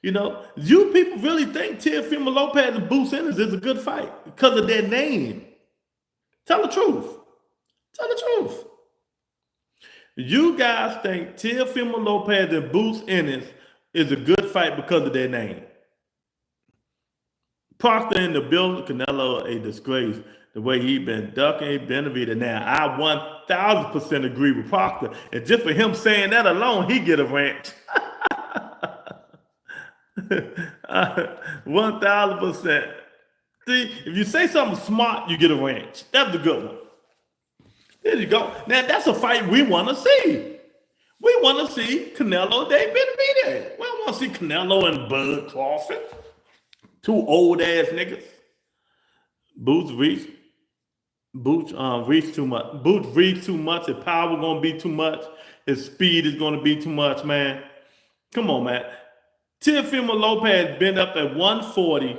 You know, you people really think Teofimo Lopez and Bruce Ennis is a good fight because of their name. Tell the truth. Tell the truth. You guys think Teofimo Lopez and Bruce Ennis is a good fight because of their name. Proctor in the building, Canelo a disgrace. The way he been ducking Benavidez now. I 1000% agree with Proctor. And just for him saying that alone, he get a ranch. 1000%. See, if you say something smart, you get a ranch. That's the good one. There you go. Now that's a fight we want to see. We want to see Canelo Day Benavidez. We don't want to see Canelo and Bud Crawford. Two old ass niggas. Boots reach too much. Boots reach too much. His power gonna be too much. His speed is gonna be too much, man. Come on, man. Teofimo Lopez been up at 140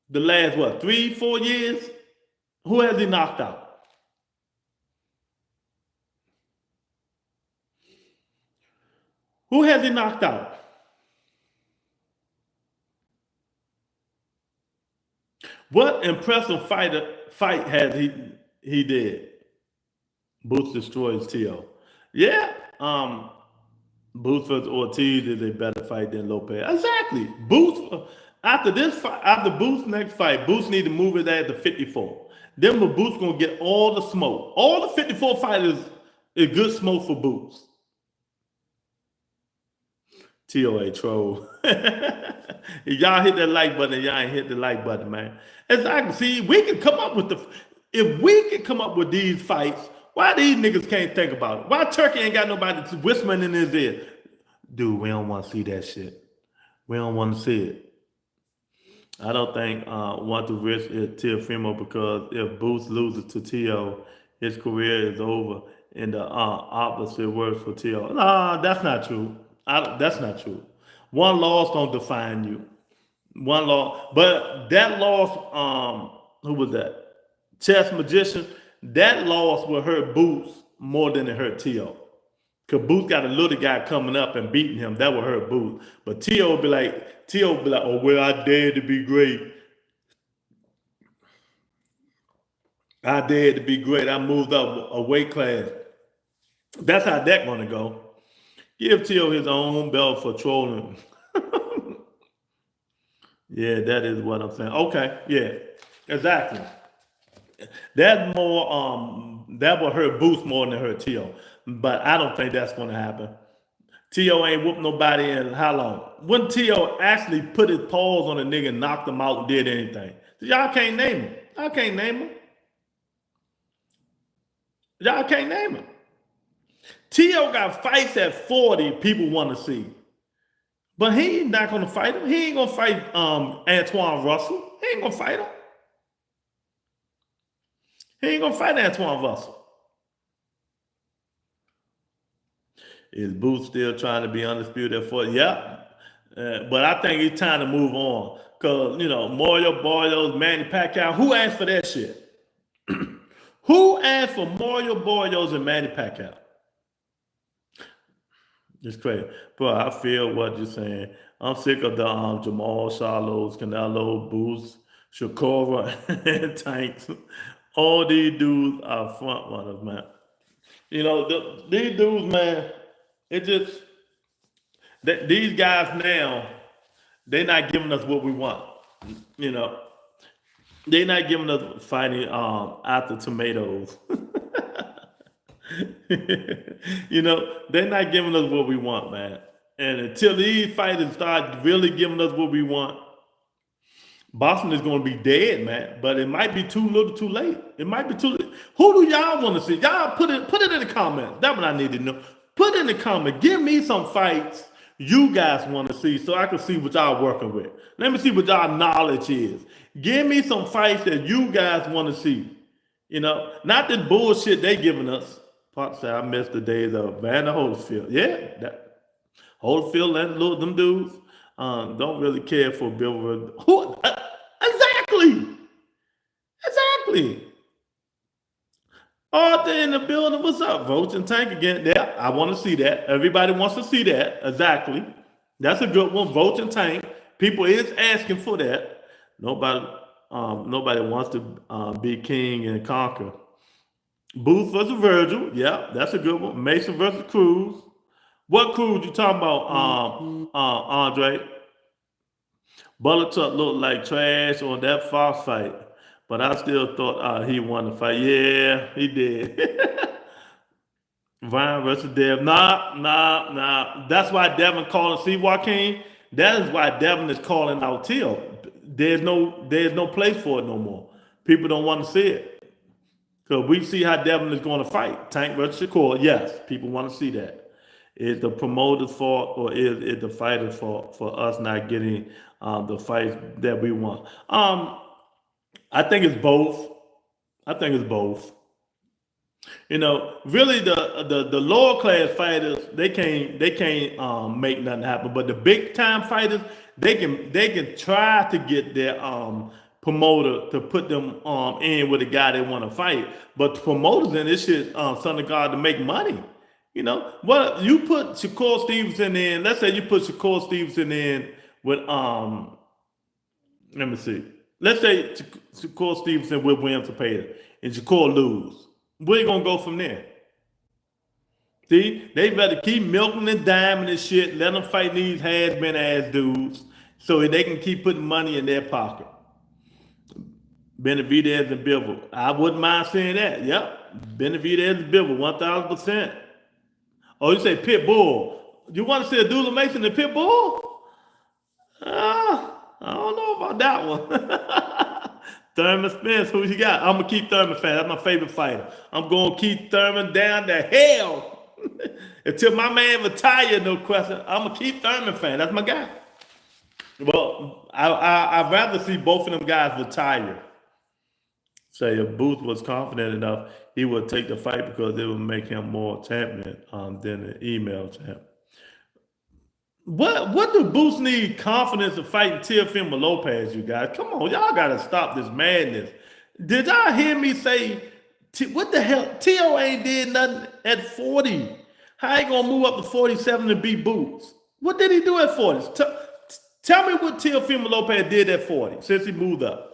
the last 3-4 years. Who has he knocked out? Who has he knocked out? What impressive fight has he did? Boots destroys Teo. Yeah, Boots versus Ortiz is a better fight than Lopez. Exactly. Boots after this fight, after Boots' next fight, Boots need to move his ass to 54. Then Boots gonna get all the smoke. All the 54 fighters is good smoke for Boots. TOA troll. Y'all hit that like button, y'all ain't hit the like button, man. Exactly. See, we can come up with if we can come up with these fights, why these niggas can't think about it? Why Turkey ain't got nobody whispering in his ear? Dude, we don't want to see that shit. We don't want to see it. I don't think want to risk is Teofimo because if Boots loses to Teo, his career is over. And the opposite works for Teo. Nah, that's not true. That's not true. One loss don't define you. One loss, but that loss, who was that? Chess Magician. That loss will hurt Boots more than it hurt Teo. Because Boots got a little guy coming up and beating him. That would hurt Boots. But Teo will be like, oh, well, I dared to be great. I dared to be great. I moved up a weight class. That's how that's going to go. Give Teo his own belt for trolling. Yeah, that is what I'm saying. Okay, yeah, exactly. That more that will hurt Boots more than it hurt Teo. But I don't think that's gonna happen. Teo ain't whooped nobody in how long? When Teo actually put his paws on a nigga and knocked him out and did anything. Y'all can't name him. I can't name him. Y'all can't name him. Teo got fights at 40 people want to see. But he ain't not gonna fight him. He ain't gonna fight Antoine Russell. He ain't gonna fight him. He ain't gonna fight Antoine Russell. Is Boots still trying to be undisputed at 40? Yeah. But I think it's time to move on. Because, Mario Barrios, Manny Pacquiao, who asked for that shit? Who asked for Mario Barrios and Manny Pacquiao? It's crazy. Bro, I feel what you're saying. I'm sick of the Jamal Charlos, Canelo, Boots, Shakora, and Tanks. All these dudes are front runners, man. These dudes, man, it just, these guys now, they're not giving us what we want. They're not giving us fighting after tomatoes. They're not giving us what we want, man. And until these fighters start really giving us what we want, Boston is going to be dead, man. But it might be too little, too late. It might be too late. Who do y'all want to see? Y'all put it in the comments. That's what I need to know. Put it in the comments. Give me some fights you guys want to see so I can see what y'all working with. Let me see what y'all knowledge is. Give me some fights that you guys want to see. Not this bullshit they giving us. Pop said, I miss the days of Vander Holyfield. Yeah, that Holyfield and them dudes don't really care for Bill. Who? Exactly. Arthur in the building. What's up? Votes and Tank again. Yeah, I want to see that. Everybody wants to see that. Exactly. That's a good one. Votes and Tank. People is asking for that. Nobody wants to be king and conquer. Booth versus Virgil. Yeah, that's a good one. Mason versus Cruz. What Cruz you talking about, Andre? Butlertuck looked like trash on that Fox fight, but I still thought he won the fight. Yeah, he did. Ryan versus Dev. Nah. That's why Devin calling. See, Joaquin? That is why Devin is calling out Teo. There's no place for it no more. People don't want to see it. Because we see how Devin is going to fight. Tank versus Shakur. Yes, people want to see that. Is the promoter's fault or is it the fighter's fault for us not getting the fights that we want? I think it's both. Really the lower class fighters, they can't make nothing happen. But the big time fighters, they can try to get their promoter to put them in with a guy they want to fight. But the promoters in this shit, son of God, to make money. What you put Shakur Stevenson in, let's say you put Shakur Stevenson in with let me see. Let's say Shakur Stevenson with William Zepeda and Shakur lose. Where you gonna go from there? See, they better keep milking and diming and shit. Let them fight these has-been ass dudes so they can keep putting money in their pocket. Benavidez and Bivol. I wouldn't mind saying that. Yep. Benavidez and Bivol, 1,000%. Oh, you say pit bull. You want to see a Dula Mason and pit bull? I don't know about that one. Thurman Spence, who you got? I'm going to keep Thurman fan. That's my favorite fighter. I'm going to keep Thurman down to hell. Until my man retire, no question. I'm going to keep Thurman fan. That's my guy. Well, I'd rather see both of them guys retire. Say if Booth was confident enough, he would take the fight because it would make him more champion than an email champ. What do Booth need confidence of fighting Teofimo Lopez, you guys? Come on, y'all gotta stop this madness. Did y'all hear me say, what the hell? Teo ain't did nothing at 40. How he gonna move up to 47 to beat Boots? What did he do at 40? Tell me what Teofimo Lopez did at 40 since he moved up.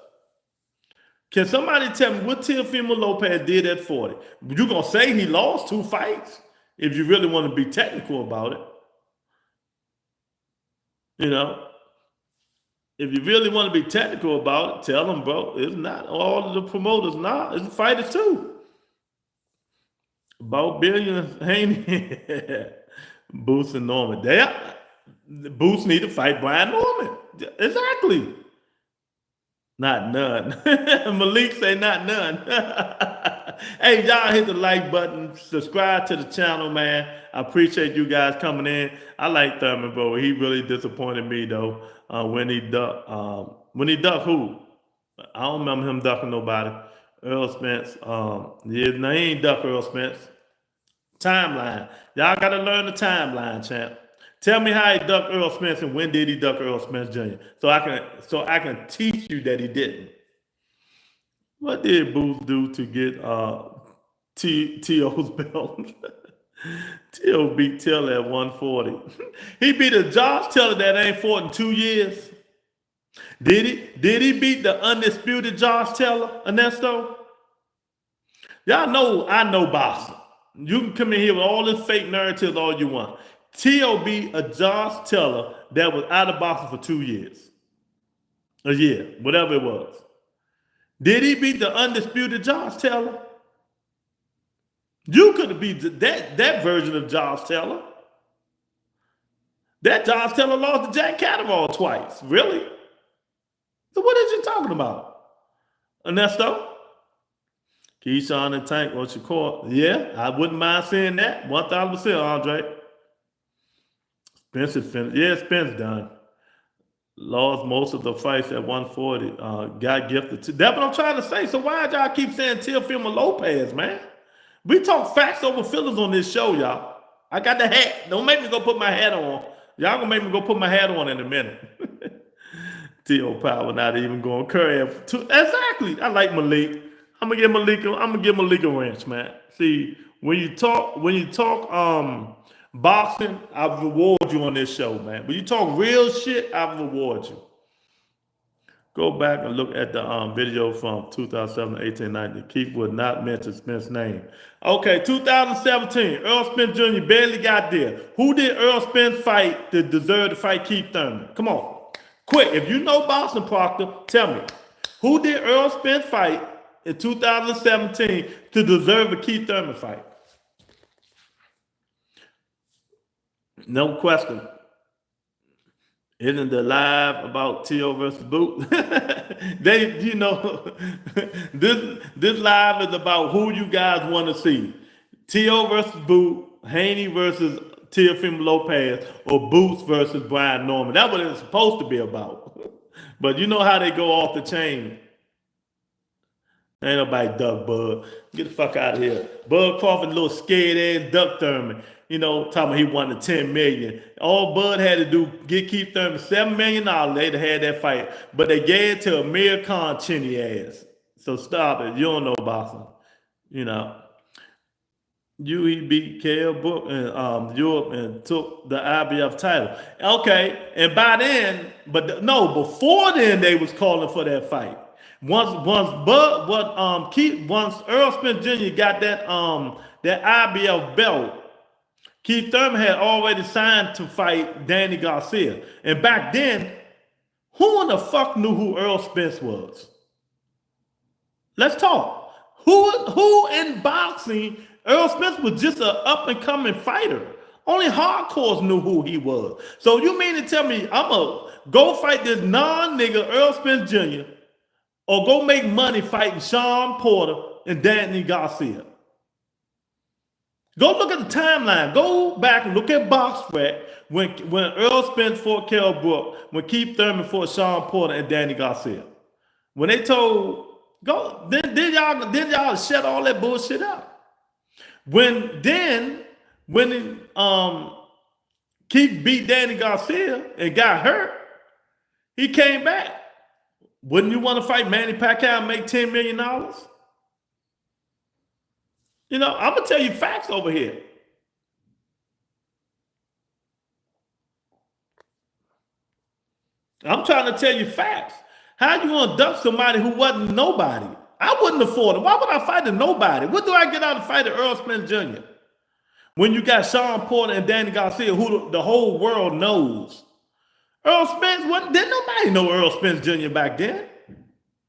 Can somebody tell me what Teofimo Lopez did at 40? You're going to say he lost 2 fights if you really want to be technical about it. You know, if you really want to be technical about it, tell them, bro, it's not all of the promoters. Nah, it's the fighters too. About billions, Haney, Boots and Norman. Boots need to fight Brian Norman. Exactly. Not none. Malik say not none. Hey, y'all hit the like button. Subscribe to the channel, man. I appreciate you guys coming in. I like Thurman, bro. He really disappointed me, though, when he ducked. Who? I don't remember him ducking nobody. Earl Spence. No, he ain't duck Earl Spence. Timeline. Y'all got to learn the timeline, champ. Tell me how he ducked Earl Spence and when did he duck Earl Spence Jr. So I can teach you that he didn't. What did Booth do to get T.O.'s belt? T.O. beat Taylor at 140. He beat a Josh Taylor that ain't fought in 2 years. Did he? Did he beat the undisputed Josh Taylor, Ernesto? Y'all know I know boxing. You can come in here with all this fake narratives all you want. T.O. beat a Josh Taylor that was out of boxing for 2 years. A year, whatever it was. Did he beat the undisputed Josh Taylor? You could have beat that version of Josh Taylor. That Josh Taylor lost to Jack Catterall twice. Really? So what is you talking about? Ernesto? Keyshawn and Tank, what's your call? Yeah, I wouldn't mind saying that. 1,000%, Andre. Spence is finished. Yeah, Spence done. Lost most of the fights at 140. Got gifted. That's what I'm trying to say. So why y'all keep saying Teofimo Lopez, man? We talk facts over fillers on this show, y'all. I got the hat. Don't make me go put my hat on. Y'all gonna make me go put my hat on in a minute. T.O. Power not even going Curry. Exactly. I like Malik. I'm gonna give Malik a wrench, man. See, when you talk boxing, I reward you on this show, man. When you talk real shit, I reward you. Go back and look at the video from 2007, 18, 19. Keith would not mention Spence's name. Okay, 2017, Earl Spence Jr. barely got there. Who did Earl Spence fight to deserve to fight Keith Thurman? Come on, quick. If you know boxing, Proctor, tell me. Who did Earl Spence fight in 2017 to deserve a Keith Thurman fight? No question. Isn't the live about T.O. versus Boot? This live is about who you guys want to see. T.O. versus Boot, Haney versus Teofimo Lopez, or Boots versus Brian Norman. That's what it's supposed to be about. But you know how they go off the chain. Ain't nobody duck Bud. Get the fuck out of here. Bud Crawford, little scared ass duck Thurman. Talking about he won the $10 million. All Bud had to do, get Keith Thurman $7 million. They'd have had that fight. But they gave it to Amir Khan chinny ass. So stop it. You don't know boxing. He beat Kell Brook in Europe and took the IBF title. Okay, and by then, before then they was calling for that fight. Once Earl Spence Jr. got that IBF belt, Keith Thurman had already signed to fight Danny Garcia. And back then, who in the fuck knew who Earl Spence was? Let's talk. Who in boxing, Earl Spence was just an up-and-coming fighter. Only hardcores knew who he was. So you mean to tell me I'm going to go fight this non-nigga Earl Spence Jr. or go make money fighting Sean Porter and Danny Garcia? Go look at the timeline. Go back and look at BoxRec when Earl Spence fought Kell Brook, when Keith Thurman fought Sean Porter and Danny Garcia. When they told, go, then y'all shut all that bullshit up. When Keith beat Danny Garcia and got hurt, he came back. Wouldn't you want to fight Manny Pacquiao and make $10 million? You know, I'm going to tell you facts over here. I'm trying to tell you facts. How you going to duck somebody who wasn't nobody? I wouldn't afford it. Why would I fight a nobody? What do I get out of fighting Earl Spence Jr.? When you got Sean Porter and Danny Garcia, who the whole world knows. Earl Spence, didn't nobody know Earl Spence Jr. back then.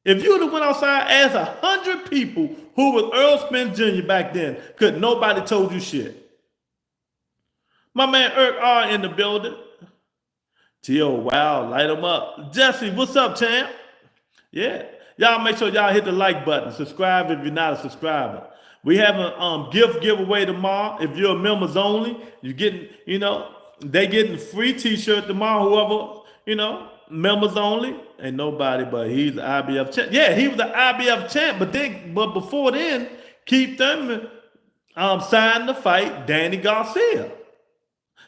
If you would have went outside, asked 100 people who was Earl Spence Jr. back then, could nobody told you shit. My man Eric R in the building. T.O. Wow, light him up. Jesse, what's up, champ? Yeah. Y'all make sure y'all hit the like button. Subscribe if you're not a subscriber. We have a gift giveaway tomorrow. If you're members only, you're getting, you know, they getting a free t-shirt tomorrow, whoever, you know, members only. Ain't nobody, but he's the IBF champ. Yeah, he was the IBF champ, but before then, Keith Thurman signed to fight Danny Garcia.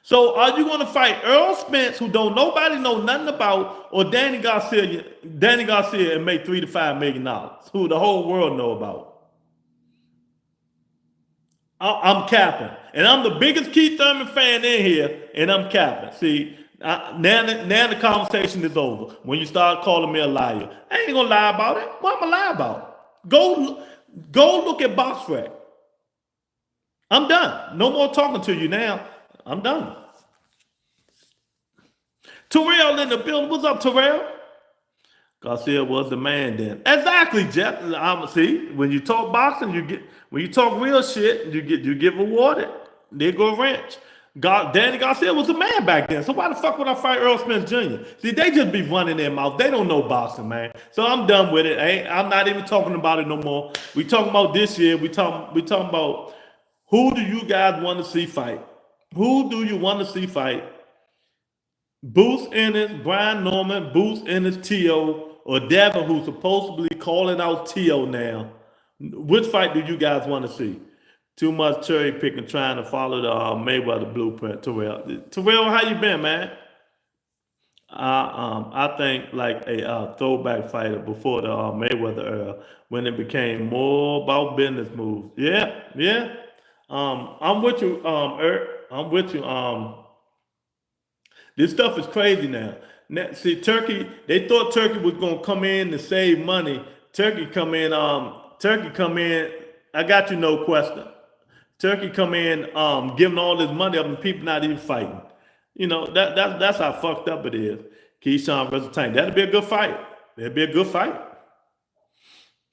So are you going to fight Earl Spence, who don't nobody know nothing about, or Danny Garcia and make $3 to $5 million, who the whole world know about? I'm capping. And I'm the biggest Keith Thurman fan in here, and I'm capping. See, now the conversation is over. When you start calling me a liar, I ain't gonna lie about it. What am I lie about? Go look at BoxRec. I'm done. No more talking to you now. I'm done. Terrell in the building. What's up, Terrell? Garcia was the man then. Exactly, Jeff. See, when you talk boxing, when you talk real shit, you get rewarded. There go wrench. Danny Garcia was a man back then. So why the fuck would I fight Earl Spence Jr.? See, they just be running their mouth. They don't know boxing, man. So I'm done with it. I'm not even talking about it no more. We talking about this year. We talking about who do you guys want to see fight? Who do you want to see fight? Boots Ennis, Brian Norman, Boots Ennis, T.O., or Devin, who's supposedly calling out T.O. now. Which fight do you guys want to see? Too much cherry picking, trying to follow the Mayweather blueprint. Terrell, how you been, man? I think like a throwback fighter before the Mayweather era, when it became more about business moves. Yeah. I'm with you, Eric. I'm with you. This stuff is crazy now. See, Turkey, they thought Turkey was gonna come in to save money. Turkey come in, I got you, no question. Turkey come in giving all this money up and people not even fighting. You know, that's how fucked up it is. Keyshawn versus Tank. That'd be a good fight. That'd be a good fight.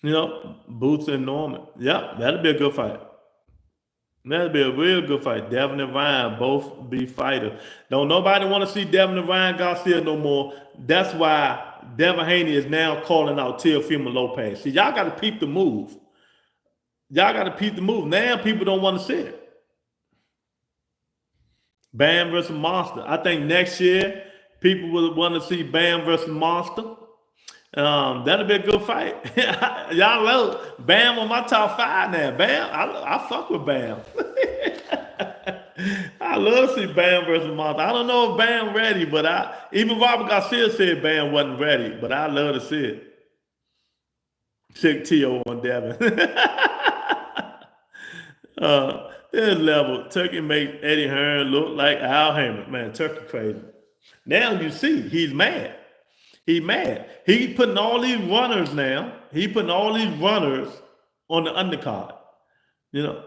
You know, Boots and Norman. Yeah, that'd be a good fight. That'd be a real good fight. Devin and Ryan both be fighters. Don't nobody want to see Devin and Ryan Garcia no more. That's why Devin Haney is now calling out Teofimo Lopez. See, y'all got to peep the move. Y'all got to peep the move. Now people don't want to see it. Bam versus Monster. I think next year people will want to see Bam versus Monster. That'll be a good fight. Y'all love Bam on my top 5 now. Bam, I fuck with Bam. I love to see Bam versus Monster. I don't know if Bam ready, but even Robert Garcia said Bam wasn't ready, but I love to see it. Check T.O. on Devin. This level, Turkey make Eddie Hearn look like Al Heyman. Man, Turkey crazy. Now you see, he's mad. He mad. He putting all these runners now. He putting all these runners on the undercard. You know,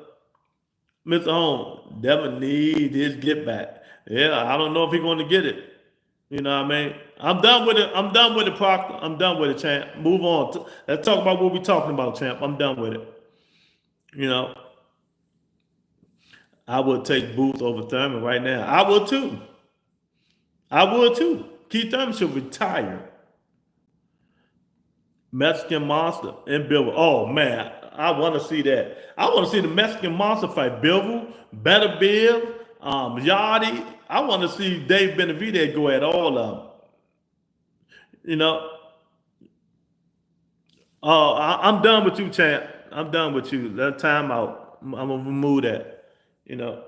Mr. Holmes, Devin need his get back. Yeah, I don't know if he's going to get it. You know what I mean? I'm done with it. I'm done with it, Proctor. I'm done with it, champ. Move on. Let's talk about what we're talking about, champ. I'm done with it. You know, I would take Booth over Thurman right now. I would too. I would too. Keith Thurman should retire. Mexican Monster and Bivol. Oh man, I want to see that. I want to see the Mexican Monster fight Bivol, Better Biv, Yachty. I want to see Dave Benavidez go at all of them. You know, I'm done with you, champ. I'm done with you. Let time out. I'm gonna remove that. You know,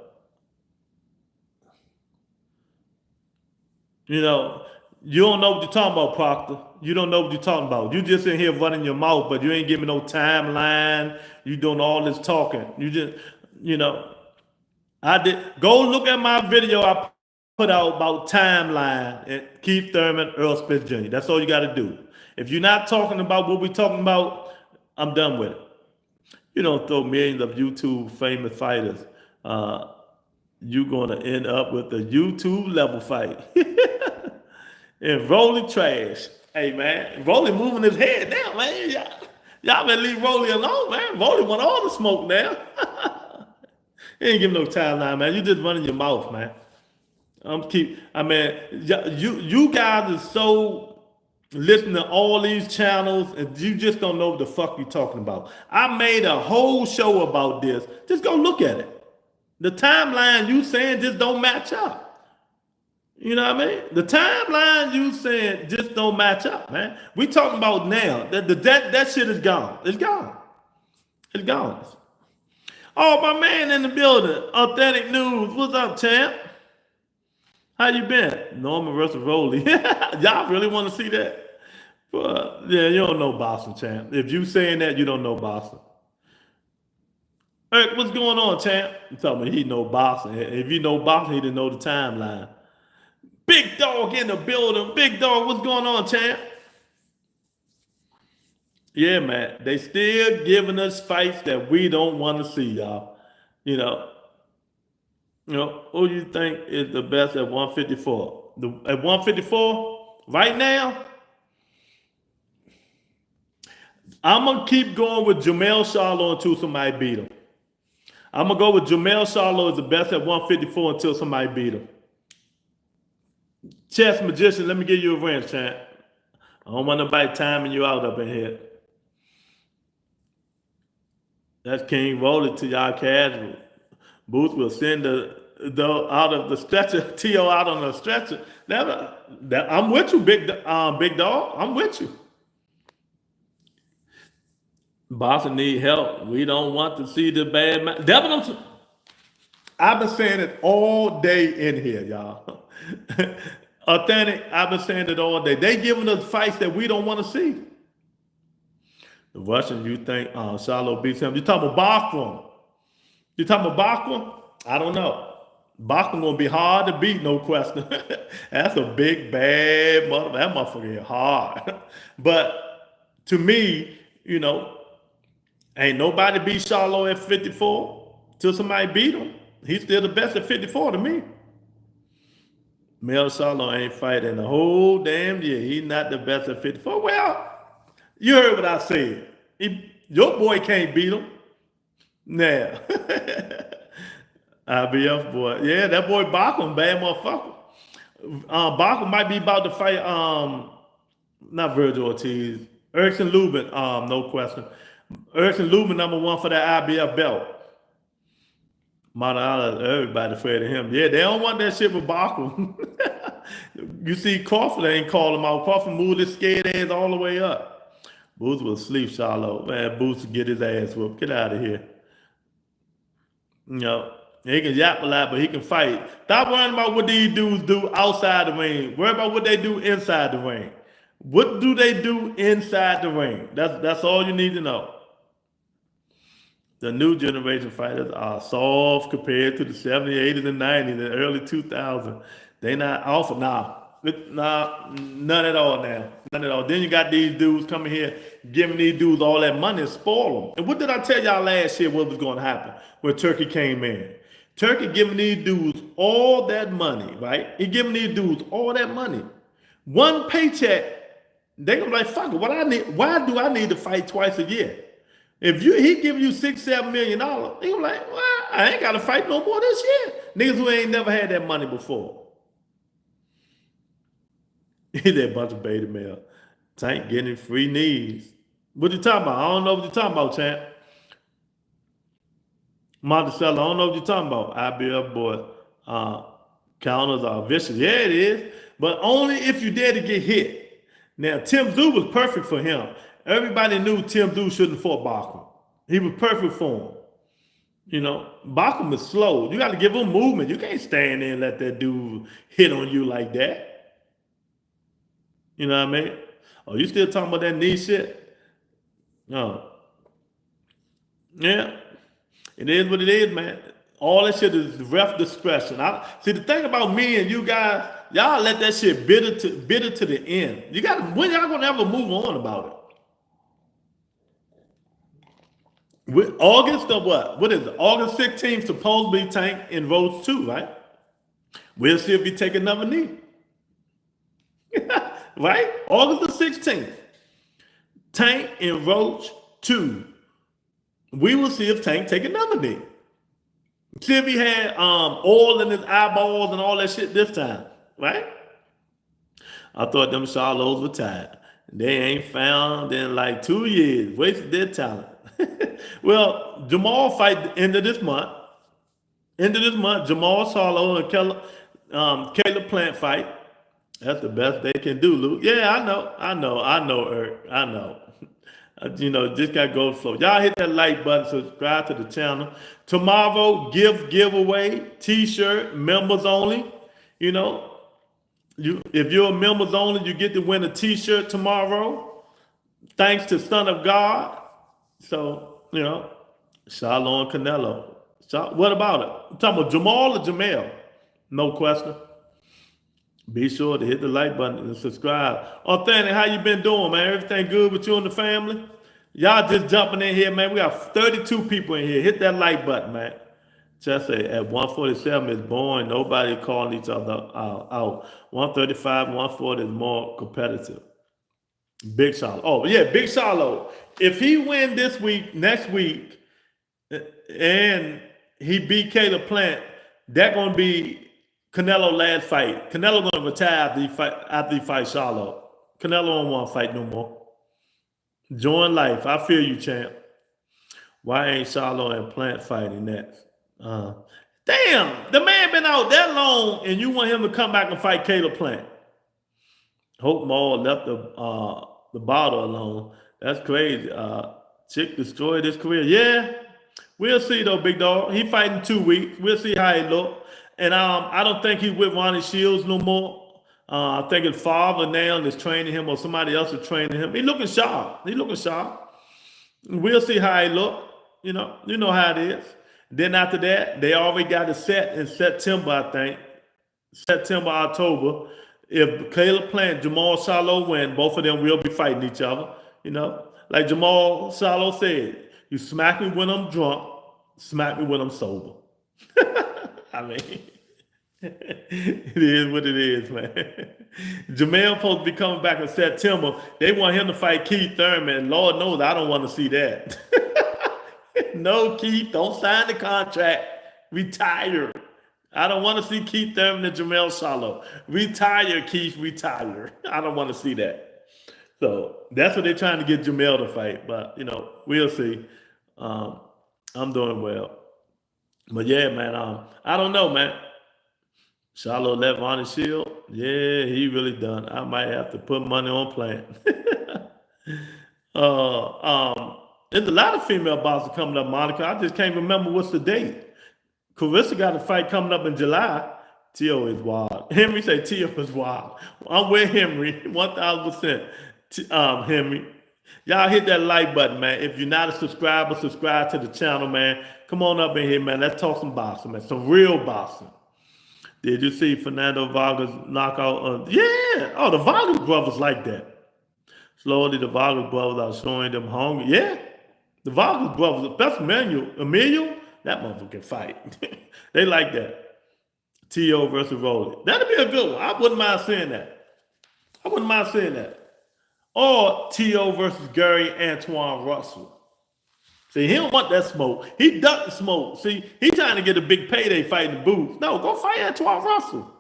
you know, you don't know what you're talking about, Proctor. You don't know what you're talking about. You just in here running your mouth, but you ain't giving no timeline. You doing all this talking. You just, you know, I did go look at my video I put out about timeline and Keith Thurman, Earl Spence Jr. That's all you got to do. If you're not talking about what we're talking about, I'm done with it. You don't throw millions of YouTube famous fighters. You're going to end up with a YouTube level fight. And Rolly trash. Hey, man. Rolly moving his head now, man. Y'all better leave Rolly alone, man. Rolly want all the smoke now. He ain't giving no timeline, man. You just running your mouth, man. You guys are so listening to all these channels and you just don't know what the fuck you're talking about. I made a whole show about this. Just go look at it. The timeline you saying just don't match up. You know what I mean? The timeline you saying just don't match up, man. We talking about now. That shit is gone. It's gone. It's gone. Oh, my man in the building. Authentic News. What's up, champ? How you been? Norman versus Rolly. Y'all really want to see that? But yeah, you don't know Boston, champ. If you saying that, you don't know Boston. Eric, what's going on, champ? You talking about he know Boston. If you know Boston, he didn't know the timeline. Big Dog in the building. Big Dog, what's going on, champ? Yeah, man. They still giving us fights that we don't want to see, y'all. You know, who do you think is the best at 154? At 154, right now, I'm going to keep going with Jamel Charlo until somebody beat him. I'm going to go with Jamel Charlo as the best at 154 until somebody beat him. Chess Magician, let me give you a wrench, champ. I don't want nobody timing you out up in here. That's King Rolly to y'all casual. Booth will send the out of the stretcher, T.O. out on the stretcher. I'm with you, big dog. I'm with you. Boston need help. We don't want to see the bad man. I've been saying it all day in here, y'all. Authentic, I've been saying it all day. They giving us fights that we don't want to see. The Russian, you think Charlo beats him? You talking about Bachman? You talking about Bachman? I don't know. Bachman gonna be hard to beat, no question. That's a big bad mother. That motherfucker is hard. But to me, ain't nobody beat Charlo at 54 till somebody beat him. He's still the best at 54 to me. Mel Charlo ain't fighting the whole damn year. He's not the best at 54. Well, you heard what I said. Your boy can't beat him. Nah. IBF boy. Yeah, that boy Bachman, bad motherfucker. Bachman might be about to fight, not Virgil Ortiz, Erickson Lubin, no question. Erickson Lubin, #1 for that IBF belt. Everybody afraid of him. Yeah, they don't want that shit with Bachman. You see, Crawford ain't call him out. Crawford moved his scared ass all the way up. Booth will sleep, Charlo. Man, Booth get his ass whooped. Get out of here. He can yap a lot, but he can fight. Stop worrying about what these dudes do outside the ring. Worry about what they do inside the ring. What do they do inside the ring? That's all you need to know. The new generation fighters are soft compared to the 70s, 80s, and 90s, and early 2000s. They not awful. Nah, none at all now. Then you got these dudes coming here giving these dudes all that money and spoil them. And what did I tell y'all last year what was going to happen when Turkey came in? Turkey giving these dudes all that money, right? He giving these dudes all that money. One paycheck, they gonna be like, fuck it, what I need, why do I need to fight twice a year? If he giving you $6-7 million, they gonna be like, well, I ain't gotta fight no more this year. Niggas who ain't never had that money before. That bunch of beta male. Tank getting free knees. What you talking about? I don't know what you're talking about, champ. Monticello, I don't know what you're talking about. IBF boy. Counters are vicious. Yeah, it is. But only if you dare to get hit. Now, Tim Tszyu was perfect for him. Everybody knew Tim Tszyu shouldn't fought Bachman. He was perfect for him. You know, Bachman is slow. You got to give him movement. You can't stand there and let that dude hit on you like that. You know what I mean? Oh, you still talking about that knee shit? No. Yeah. It is what it is, man. All that shit is ref discretion. See, the thing about me and you guys, y'all let that shit bitter to the end. When y'all gonna ever move on about it? With August of what? What is it? August 16th supposed to be Tank in Roach 2, right? We'll see if he take another knee. Right? August the 16th. Tank in Roach 2. We will see if Tank take another knee. See if he had oil in his eyeballs and all that shit this time. Right? I thought them Charlos were tired. They ain't found in like 2 years. Wasted their talent. Well, Jamal fight the end of this month. Jamal Charlo and Caleb Plant fight. That's the best they can do, Luke. Yeah, I know, Eric. I know. You know, just got to go slow. Y'all hit that like button, subscribe to the channel. Tomorrow, giveaway, t-shirt, members only. You know, if you're a members only, you get to win a t-shirt tomorrow. Thanks to Son of God. So, you know, Charlo and Canelo. What about it? I'm talking about Jamal or Jamel? No question. Be sure to hit the like button and subscribe. Authentic, how you been doing, man? Everything good with you and the family? Y'all just jumping in here, man. We got 32 people in here. Hit that like button, man. Just say at 147 is boring. Nobody calling each other out. 135, 140 is more competitive. Big Charlo. Oh, yeah, Big Charlo. If he win this week, next week, and he beat Caleb Plant, that going to be Canelo last fight. Canelo gonna retire after he fight Charlo. Canelo don't want to fight no more. Join life. I feel you, champ. Why ain't Charlo and Plant fighting next? Damn, the man been out that long, and you want him to come back and fight Caleb Plant? Hope Maul left the bottle alone. That's crazy. Chick destroyed his career. Yeah, we'll see though, big dog. He fighting 2 weeks. We'll see how he look. And I don't think he's with Ronnie Shields no more. I think his father now is training him, or somebody else is training him. He looking sharp. We'll see how he look. You know how it is. Then after that, they already got it set in September, I think. September, October. If Caleb Plant, Jamal Charlo win, both of them will be fighting each other. You know, like Jamal Charlo said, you smack me when I'm drunk, smack me when I'm sober. I mean, it is what it is, man. Jamel supposed to be coming back in September. They want him to fight Keith Thurman, and Lord knows I don't want to see that. No, Keith, don't sign the contract. Retire. I don't want to see Keith Thurman and Jamel Charlo. Retire, Keith, retire. I don't want to see that. So that's what they're trying to get Jamel to fight. But, you know, we'll see. I'm doing well. But yeah, man, I don't know, man. Charlo left Ronnie Shield. Yeah, he really done. I might have to put money on Plant. There's a lot of female boxers coming up, Monica. I just can't remember what's the date. Carissa got a fight coming up in July. Tio is wild. Henry say Tio is wild. I'm with Henry, 1,000%. Henry. Y'all hit that like button, man. If you're not a subscriber, subscribe to the channel, man. Come on up in here, man. Let's talk some boxing, man. Some real boxing. Did you see Fernando Vargas knockout? Yeah. Oh, the Vargas brothers like that. Slowly, the Vargas brothers are showing them hunger. Yeah, the Vargas brothers, especially Emilio, that motherfucker can fight. They like that. T.O. versus Rolly. That'd be a good one. I wouldn't mind seeing that. I wouldn't mind seeing that. Or T.O. versus Gary Antoine Russell. See, he don't want that smoke. He ducked the smoke. See, he trying to get a big payday fighting the booth. No, go fight Antoine Russell.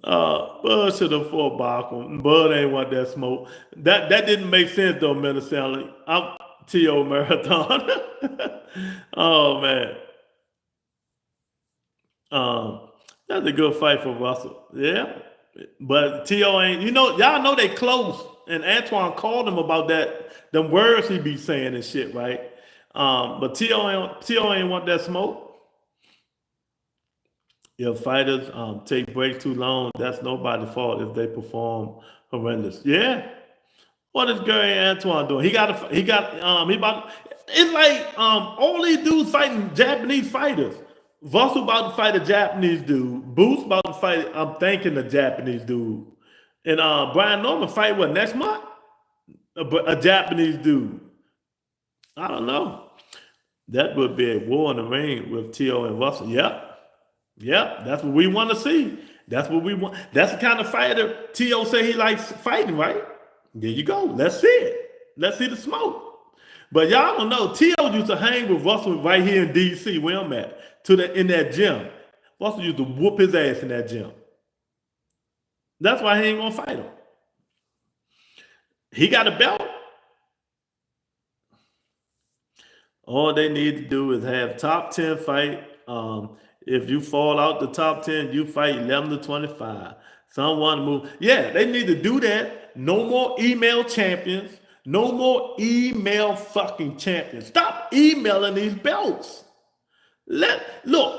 Bud should have fought Bachman. Bud ain't want that smoke. That didn't make sense though, Minnesota. I'm T.O. Marathon. Oh man. That's a good fight for Russell. Yeah. But T.O. ain't, y'all know they close. And Antoine called him about that, them words he be saying and shit, right? But T.O. ain't want that smoke. If fighters take breaks too long, that's nobody's fault if they perform horrendous. Yeah. What is Gary Antoine doing? It's like all these dudes fighting Japanese fighters. Russell about to fight a Japanese dude. Boots about to fight, I'm thinking, a Japanese dude. And Brian Norman fight what, next month? A Japanese dude. I don't know. That would be a war in the ring with T.O. and Russell. Yep. That's what we want to see. That's what we want. That's the kind of fighter T.O. say he likes fighting, right? There you go. Let's see it. Let's see the smoke. But y'all don't know, T.O. used to hang with Russell right here in D.C. where I'm at, in that gym. Russell used to whoop his ass in that gym. That's why he ain't gonna fight him. He got a belt. All they need to do is have top 10 fight. If you fall out the top 10, you fight 11 to 25. Someone move. Yeah, they need to do that. No more email champions. No more email fucking champions. Stop emailing these belts. Look,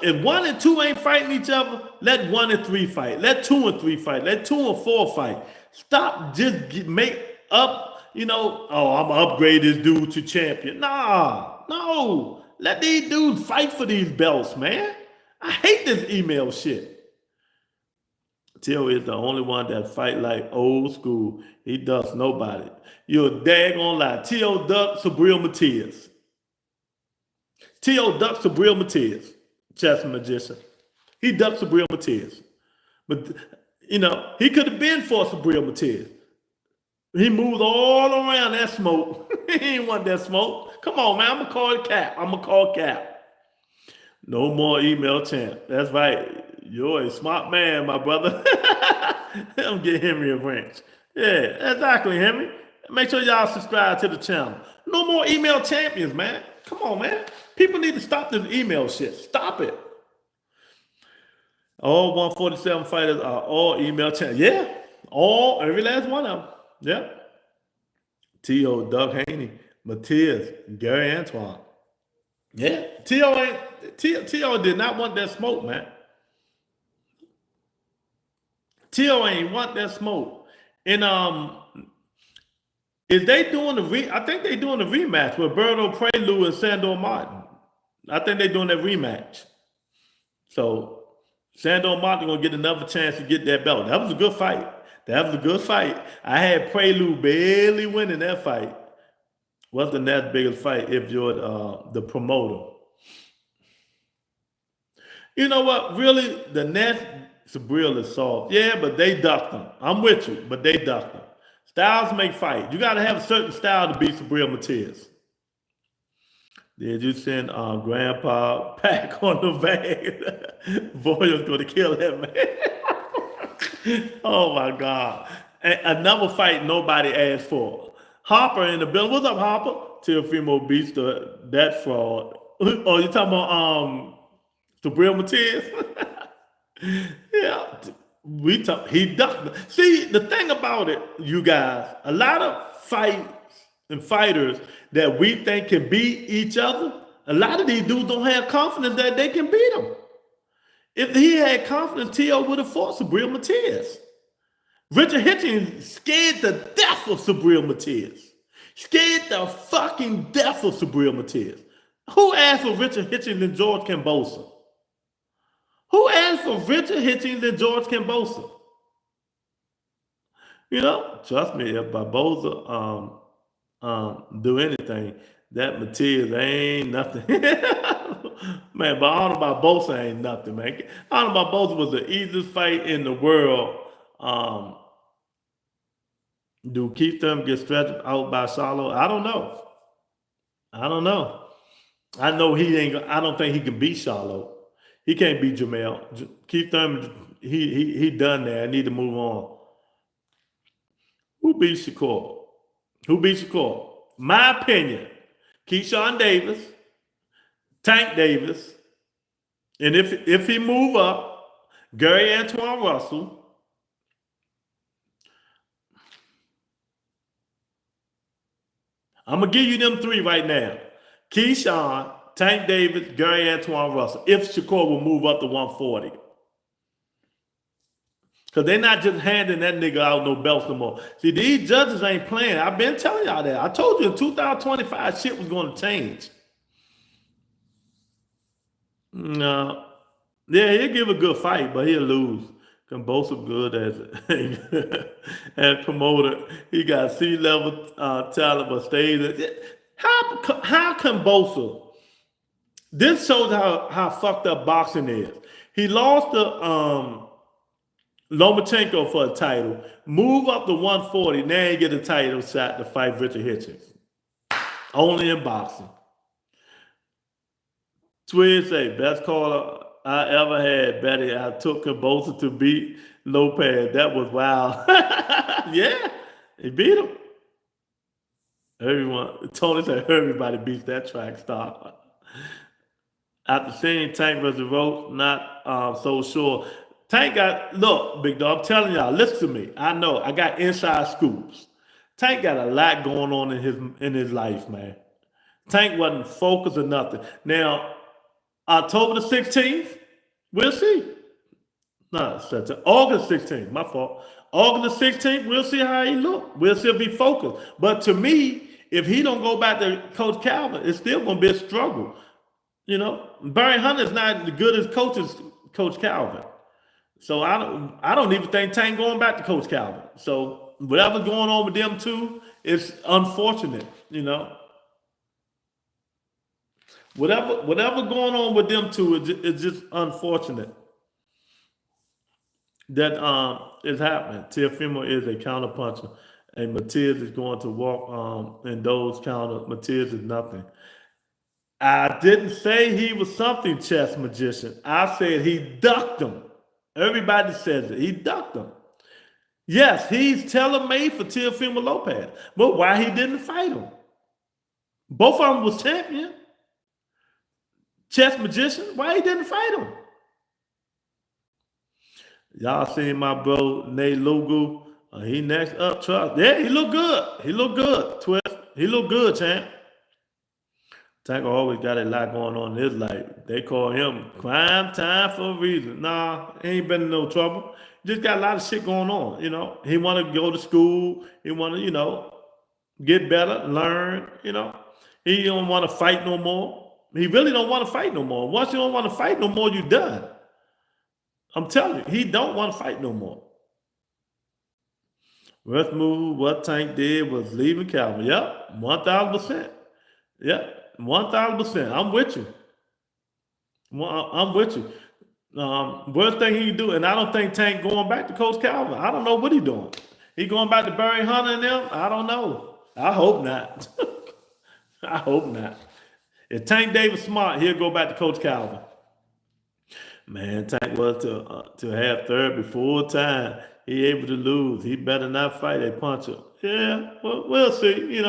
if 1 and 2 ain't fighting each other, let 1 and 3 fight. Let 2 and 3 fight. Let 2 and 4 fight. Stop make up, I'm gonna upgrade this dude to champion. No. Let these dudes fight for these belts, man. I hate this email shit. T.O. is the only one that fight like old school. He ducks nobody. You're a daggone lie. T.O. ducks Sabril Matias. T.O. ducks Sabril Matias, chess magician. He ducks Sabril Matias. But, he could have been for Sabril Matias. He moved all around that smoke. He didn't want that smoke. Come on, man. I'm going to call cap. No more email champ. That's right. You're a smart man, my brother. I'm getting Henry a wrench. Yeah, exactly, Henry. Make sure y'all subscribe to the channel. No more email champions, man. Come on, man. People need to stop this email shit. Stop it. All 147 fighters are all email champions. Yeah, every last one of them. Yeah. T.O., Doug Haney, Matias, Gary Antoine. Yeah, T.O. did not want that smoke, man. T.O. ain't want that smoke. And is they doing I think they doing the rematch with Berto Prelude and Sandor Martin. I think they doing that rematch. So Sandor Martin gonna get another chance to get that belt. That was a good fight. I had Prelude barely winning that fight. What's the next biggest fight if you're the promoter? You know what? Really, the next Sabril is soft. Yeah, but they ducked him. I'm with you, but they ducked him. Styles make fight. You got to have a certain style to beat Sabril Matias. Did you send Grandpa Pack on the bag? Boy's going to kill him, man. Oh, my God. Another fight nobody asked for. Harper in the building. What's up, Harper? Teofimo beats that fraud. Oh, you talking about Sabril Matias? Yeah. He ducked. See, the thing about it, you guys, a lot of fights and fighters that we think can beat each other, a lot of these dudes don't have confidence that they can beat them. If he had confidence, T.O. would have fought Sabril Matias. Richard Hitchens scared the death of Sabril Matias. Scared the fucking death of Sabril Matias. Who asked for Richard Hitchens and George Kambosos? Who asked for Richard Hitchens and George Kambosos? Trust me, if Barboza do anything, that material ain't nothing. Man, but Arnold Barboza ain't nothing, man. Arnold Barboza was the easiest fight in the world. Um, do Keith Thurman get stretched out by Charlo? I don't know. I don't know. I know he ain't. I don't think he can beat Charlo. He can't beat Jamel. Keith Thurman, he done that. I need to move on. Who beat Shakur? Who beat Shakur? My opinion, Keyshawn Davis, Tank Davis, and if he move up, Gary Antoine Russell. I'm gonna give you them three right now: Keyshawn, Tank Davis, Gary Antoine Russell. If Shakur will move up to 140. Because they're not just handing that nigga out no belts no more. See, these judges ain't playing. I've been telling y'all that. I told you in 2025 shit was going to change. No. Yeah, he'll give a good fight, but he'll lose. Bosa good as promoter. He got C-level talent, but stays. How can Bosa? This shows how fucked up boxing is. He lost the Lomachenko for a title, move up to 140, now he get a title shot to fight Richard Hitchens. Only in boxing. Twins say, best caller I ever had, Betty. I took Bosa to beat Lopez. That was wild. Yeah, he beat him. Tony said everybody beats that track star. After seeing Tank versus Roach, not so sure. Tank look, big dog, I'm telling y'all, listen to me. I know, I got inside scoops. Tank got a lot going on in his life, man. Tank wasn't focused or nothing. Now, October the 16th, we'll see. No, August 16th, my fault. August the 16th, we'll see how he look. We'll see if he focused. But to me, if he don't go back to Coach Calvin, it's still going to be a struggle. Barry Hunter's not as good as Coach Calvin. So I don't even think Tank going back to Coach Calvin. So whatever's going on with them two, it's unfortunate, Whatever going on with them two, it's just unfortunate that is happening. Teofimo is a counterpuncher, and Matias is going to walk in those counter. Matias is nothing. I didn't say he was something, chess magician. I said he ducked him. Everybody says it. He ducked him. Yes, he's tailor-made for Teofimo Lopez. But why he didn't fight him? Both of them was champion. Chess magician, why he didn't fight him? Y'all seen my bro, Nate Lugu? He next up, trust. Yeah, he look good. He look good, Twist. He look good, champ. Tank always got a lot going on in his life. They call him crime time for a reason. Nah, he ain't been in no trouble. Just got a lot of shit going on, He want to go to school. He want to, get better, learn, He don't want to fight no more. He really don't want to fight no more. Once you don't want to fight no more, you done. I'm telling you, he don't want to fight no more. Worst move, what Tank did was leaving Calvin. Yep, 1,000%. Yep. 1,000%. I'm with you. I'm with you. Worst thing he can do, and I don't think Tank going back to Coach Calvin. I don't know what he doing. He going back to Barry Hunter and them? I don't know. I hope not. I hope not. If Tank Davis smart, he'll go back to Coach Calvin. Man, Tank was to have therapy full time. He able to lose. He better not fight a puncher. Yeah, well, we'll see,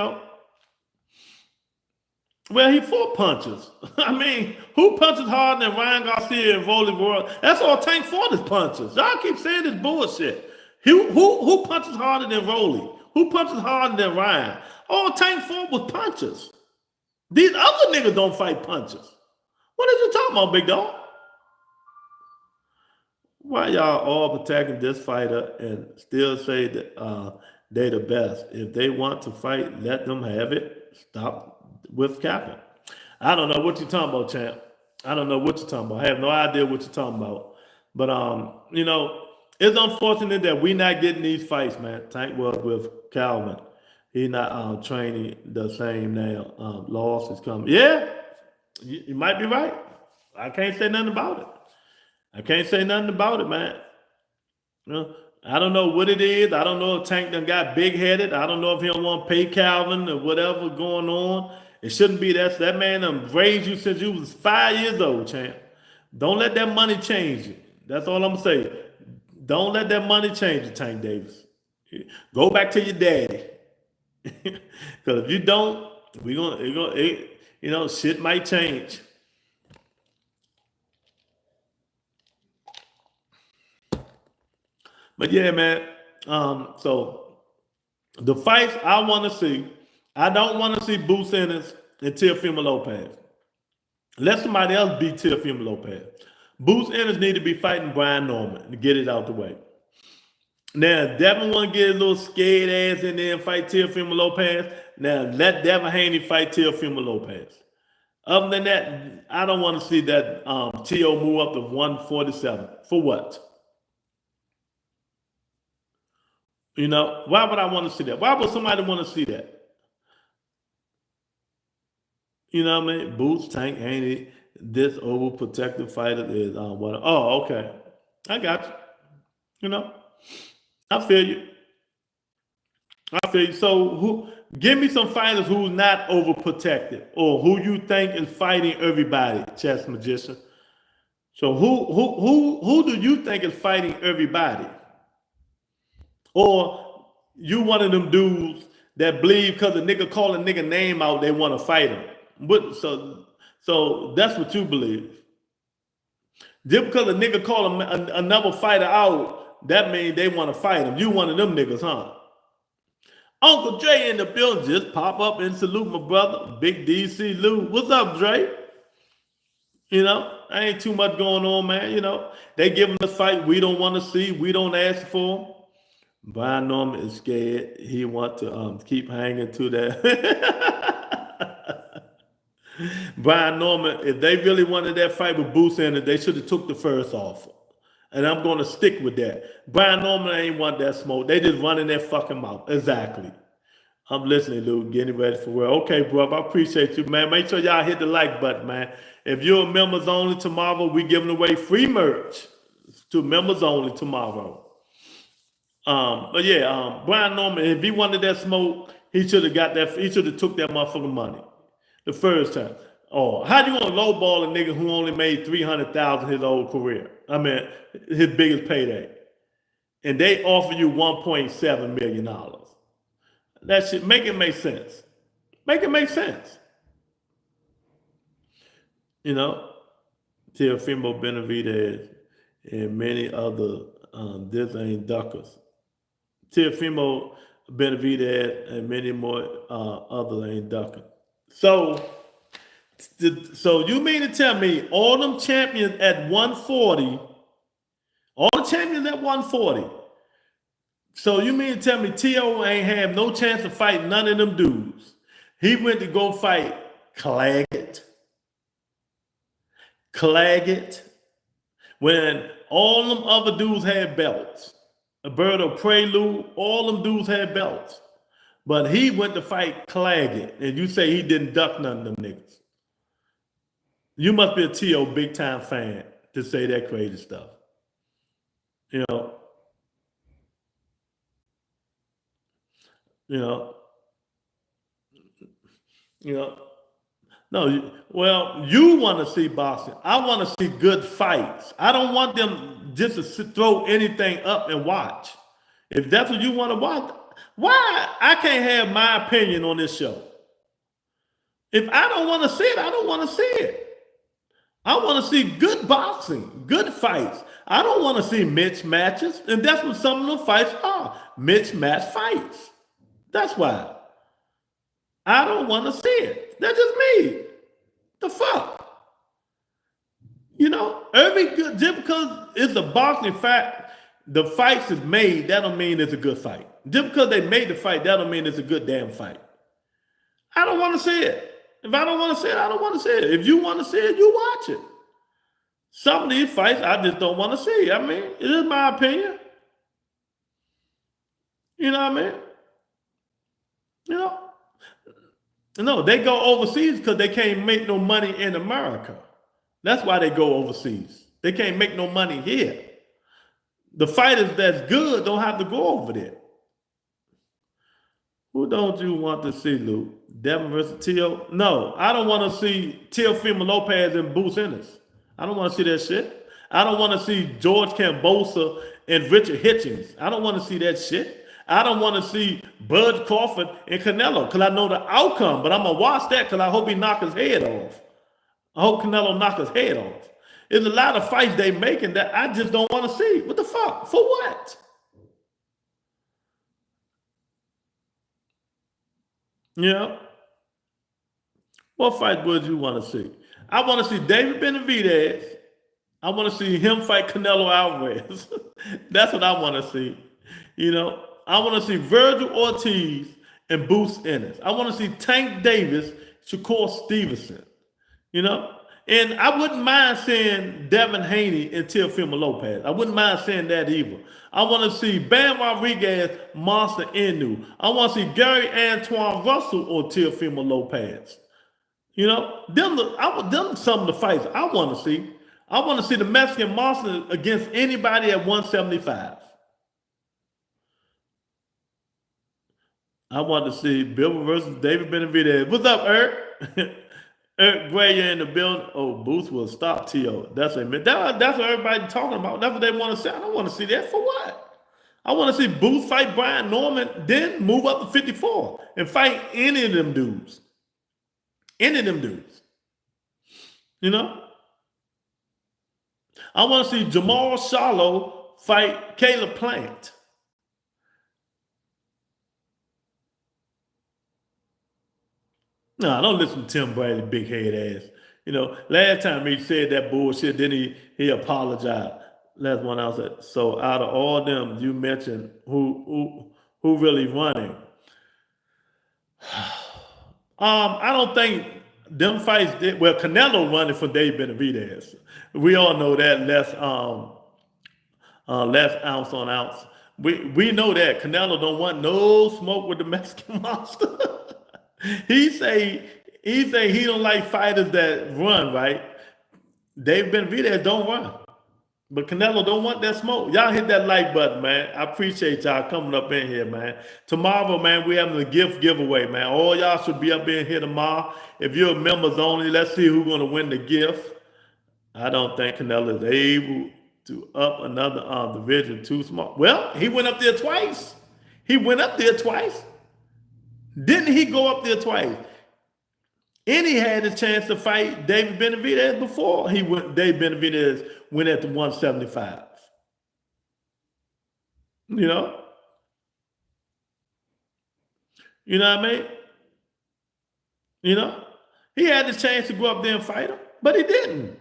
Well, he fought punches. I mean, who punches harder than Ryan Garcia and Rolly World? That's all Tank fought is punches. Y'all keep saying this bullshit. Who punches harder than Rolly? Who punches harder than Ryan? All Tank fought was punches. These other niggas don't fight punches. What are you talking about, big dog? Why y'all all attacking this fighter and still say that they the best? If they want to fight, let them have it. Stop with capping. I don't know what you're talking about, champ. I don't know what you're talking about. I have no idea what you're talking about. But it's unfortunate that we not getting these fights, man. Tank was with Calvin. He not training the same now. Loss is coming. Yeah, you might be right. I can't say nothing about it. I can't say nothing about it, man. You know, I don't know what it is. I don't know if Tank done got big headed. I don't know if he don't want to pay Calvin or whatever going on. It shouldn't be that man done raised you since you was 5 years old, champ. Don't let that money change you. That's all I'm saying. Don't let that money change you, Tank Davis. Go back to your daddy. Because if you don't, shit might change. But yeah, man. So the fights I want to see, I don't want to see Boots Ennis and Teofimo Lopez. Let somebody else beat Teofimo Lopez. Boots Ennis need to be fighting Brian Norman to get it out the way. Now, Devin want to get a little scared ass in there and fight Teofimo Lopez. Now, let Devin Haney fight Teofimo Lopez. Other than that, I don't want to see that Teo move up to 147. For what? You know, why would I want to see that? Why would somebody want to see that? You know what I mean? Boots, Tank, Haney, this overprotective fighter is what? Oh, okay. I got you. You know, I feel you. I feel you. So give me some fighters who's not overprotected or who you think is fighting everybody, chess magician. So who do you think is fighting everybody? Or you one of them dudes that believe because a nigga call a nigga name out, they want to fight him. But so that's what you believe. Just because a nigga call another fighter out, that means they want to fight him. You one of them niggas, huh? Uncle Dre in the building, just pop up and salute my brother, Big DC Lou. What's up, Dre? You know, ain't too much going on, man. You know, they giving us fight we don't want to see, we don't ask for. Brian Norman is scared. He want to keep hanging to that. Brian Norman, if they really wanted that fight with Boots in it, they should have took the first offer. And I'm going to stick with that. Brian Norman ain't want that smoke. They just running their fucking mouth. Exactly. I'm listening, Lou. Getting ready for work. Okay, bro. I appreciate you, man. Make sure y'all hit the like button, man. If you're members only tomorrow, we giving away free merch to members only tomorrow. But yeah, Brian Norman, if he wanted that smoke, he should have got that. He should have took that motherfucking money the first time. Oh, how do you want to lowball a nigga who only made $300,000 his whole career? I mean, his biggest payday, and they offer you $1.7 million. That shit make it make sense. Make it make sense. You know, Teofimo Benavidez and many other this ain't duckers. Teofimo Benavidez and many more other ain't ducking. So you mean to tell me all them champions at 140, all the champions at 140? So you mean to tell me T.O. ain't have no chance to fight none of them dudes? He went to go fight Claggett, when all them other dudes had belts. Alberto Prelude, all them dudes had belts. But he went to fight Claggett, and you say he didn't duck none of them niggas. You must be a T.O. big time fan to say that crazy stuff. You know. No, well, you want to see boxing. I want to see good fights. I don't want them just to throw anything up and watch. If that's what you want to watch, why I can't have my opinion on this show? If I don't want to see it, I don't want to see it. I want to see good boxing, good fights. I don't want to see mismatches, and that's what some of the fights are, mismatch fights. That's why. I don't want to see it. That's just me. The fuck? You know, just because it's a boxing fight, the fights is made, that don't mean it's a good fight. Just because they made the fight, that don't mean it's a good damn fight. I don't want to see it. If I don't want to see it, I don't want to see it. If you want to see it, you watch it. Some of these fights, I just don't want to see. I mean, it is my opinion. You know what I mean? You know? No, they go overseas because they can't make no money in America. That's why they go overseas. They can't make no money here. The fighters that's good don't have to go over there. Who don't you want to see, Luke? Devin versus Teo? No, I don't want to see Teofimo Lopez and Boots Ennis. I don't want to see that shit. I don't want to see George Cambosa and Richard Hitchens. I don't want to see that shit. I don't want to see Bud Crawford and Canelo because I know the outcome, but I'm going to watch that because I hope he knock his head off. I hope Canelo knock his head off. There's a lot of fights they making that I just don't want to see. What the fuck? For what? Yeah. What fight would you want to see? I want to see David Benavidez. I want to see him fight Canelo Alvarez. That's what I want to see. You know, I want to see Virgil Ortiz and Boots Ennis. I want to see Tank Davis, Shakur Stevenson. You know, and I wouldn't mind seeing Devin Haney and Teofimo Lopez. I wouldn't mind seeing that either. I want to see Bam Rodriguez, Monster Inu. I want to see Gary Antoine Russell or Teofimo Lopez. You know, them some of the fights I want to see. I want to see the Mexican Monster against anybody at 175. I want to see Bill versus David Benavidez. What's up, Eric? Eric Gray in the building. Oh, Booth will stop T.O. That's what everybody talking about. That's what they want to see. I don't want to see that. For what? I want to see Booth fight Brian Norman, then move up to 54 and fight any of them dudes. Any of them dudes. You know? I want to see Jamal Charlo fight Caleb Plant. No, don't listen to Tim Bradley, big head ass. You know, last time he said that bullshit, then he apologized. Last one I said. So out of all them you mentioned, who really running? I don't think them fights did well. Canelo running for Dave Benavidez. We all know that less ounce on ounce. We know that Canelo don't want no smoke with the Mexican Monster. He say he don't like fighters that run, right? Dave Benavidez don't run. But Canelo don't want that smoke. Y'all hit that like button, man. I appreciate y'all coming up in here, man. Tomorrow, man, we having a gift giveaway, man. All y'all should be up in here tomorrow. If you're members only, let's see who's going to win the gift. I don't think Canelo is able to up another division too small. Well, he went up there twice. Didn't he go up there twice? And he had a chance to fight David Benavidez before David Benavidez went at the 175. You know? You know what I mean? You know? He had the chance to go up there and fight him, but he didn't.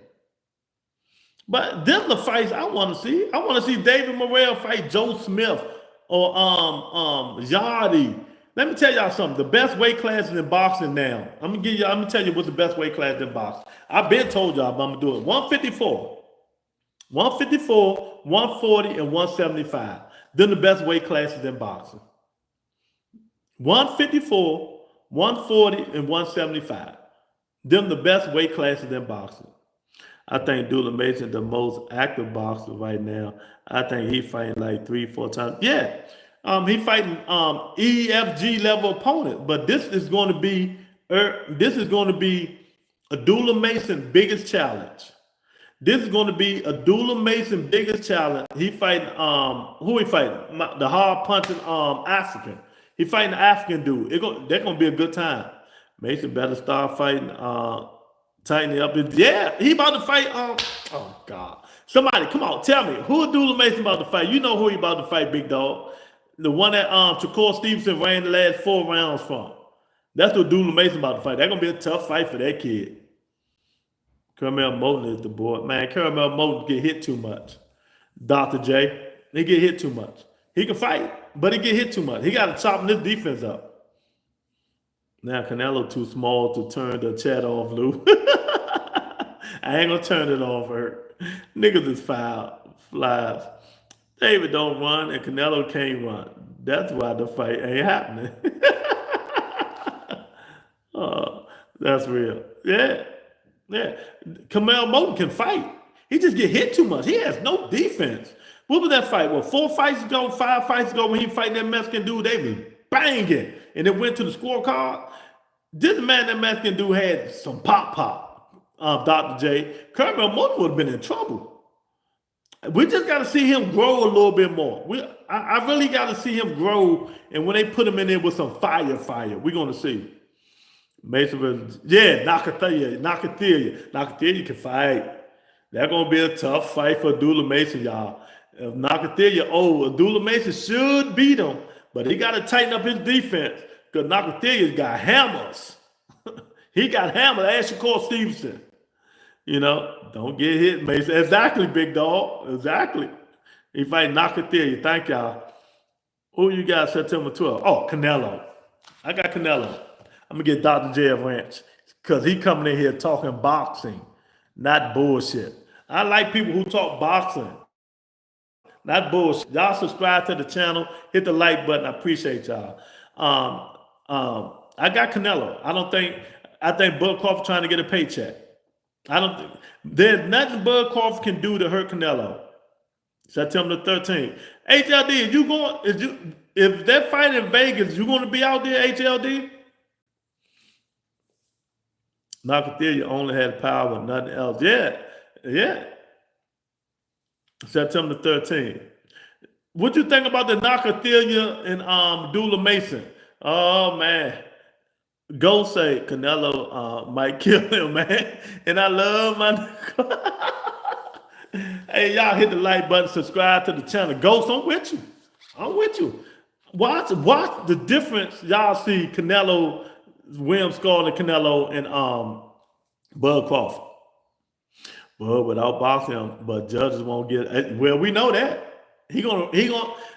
But them the fights I want to see. I want to see David Morrell fight Joe Smith or Yardi. Let me tell y'all something. The best weight classes in boxing now. I'm gonna tell you what's the best weight class in boxing. I've been told y'all, but I'm gonna do it. 154, 140, and 175. Then the best weight classes in boxing. 154, 140, and 175. Them the best weight classes in boxing. I think Dula Mason the most active boxer right now. I think he fighting like 3-4 times. Yeah. He fighting EFG level opponent, but this is going to be a Dula Mason biggest challenge. This is going to be a Dula Mason biggest challenge. He fighting who he fighting? The hard punching African. He fighting the African dude. They're going to be a good time. Mason better start fighting. Tighten it up. Yeah, he about to fight. Oh God! Somebody, come on, tell me who Dula Mason about to fight? You know who he about to fight, big dog. The one that Shakur Stevenson ran the last 4 rounds from. That's what Dula Mason about to fight. That's going to be a tough fight for that kid. Caramel Moulton is the boy. Man, Caramel Moulton get hit too much. Dr. J, he get hit too much. He can fight, but he get hit too much. He got to chop this defense up. Now, Canelo too small to turn the chat off, Lou. I ain't going to turn it off, her. Niggas is foul. Flies. David don't run and Canelo can't run. That's why the fight ain't happening. uh, that's real. Yeah. Yeah. Kamel Moten can fight. He just get hit too much. He has no defense. What was that fight? Well, 4 fights ago, 5 fights ago, when he fighting that Mexican dude, they was banging. And it went to the scorecard. This man, that Mexican dude had some pop. Dr. J. Kamel Moten would have been in trouble. We just got to see him grow a little bit more. I really got to see him grow. And when they put him in there with some fire, we're going to see. Mason was, yeah, Nakathila can fight. That's going to be a tough fight for Abdullah Mason, y'all. If Nakathila, Abdullah Mason should beat him, but he got to tighten up his defense because Nakathila's got hammers. He got hammers. Ask Shakur Stevenson. You know, don't get hit, Mason. Exactly, big dog. Exactly. He fight Nakathila. Thank y'all. Who you got September 12th? Oh, Canelo. I got Canelo. I'm going to get Dr. J a ranch because he coming in here talking boxing, not bullshit. I like people who talk boxing, not bullshit. Y'all subscribe to the channel. Hit the like button. I appreciate y'all. I got Canelo. I think Bud Crawford trying to get a paycheck. There's nothing Bud Crawford can do to hurt Canelo. September 13th. HLD, if they're fighting in Vegas, you going to be out there, HLD? Nakathila only had power, nothing else. Yeah. September 13th. What you think about the Nakathila and Abdullah Mason? Oh, man. Go say Canelo might kill him, man. And I love my... Hey, y'all hit the like button, subscribe to the channel. Ghost, I'm with you. Watch the difference y'all see Canelo... William Skull and Canelo and Bud Crawford. Bud without boxing him, but judges won't get. Well, we know that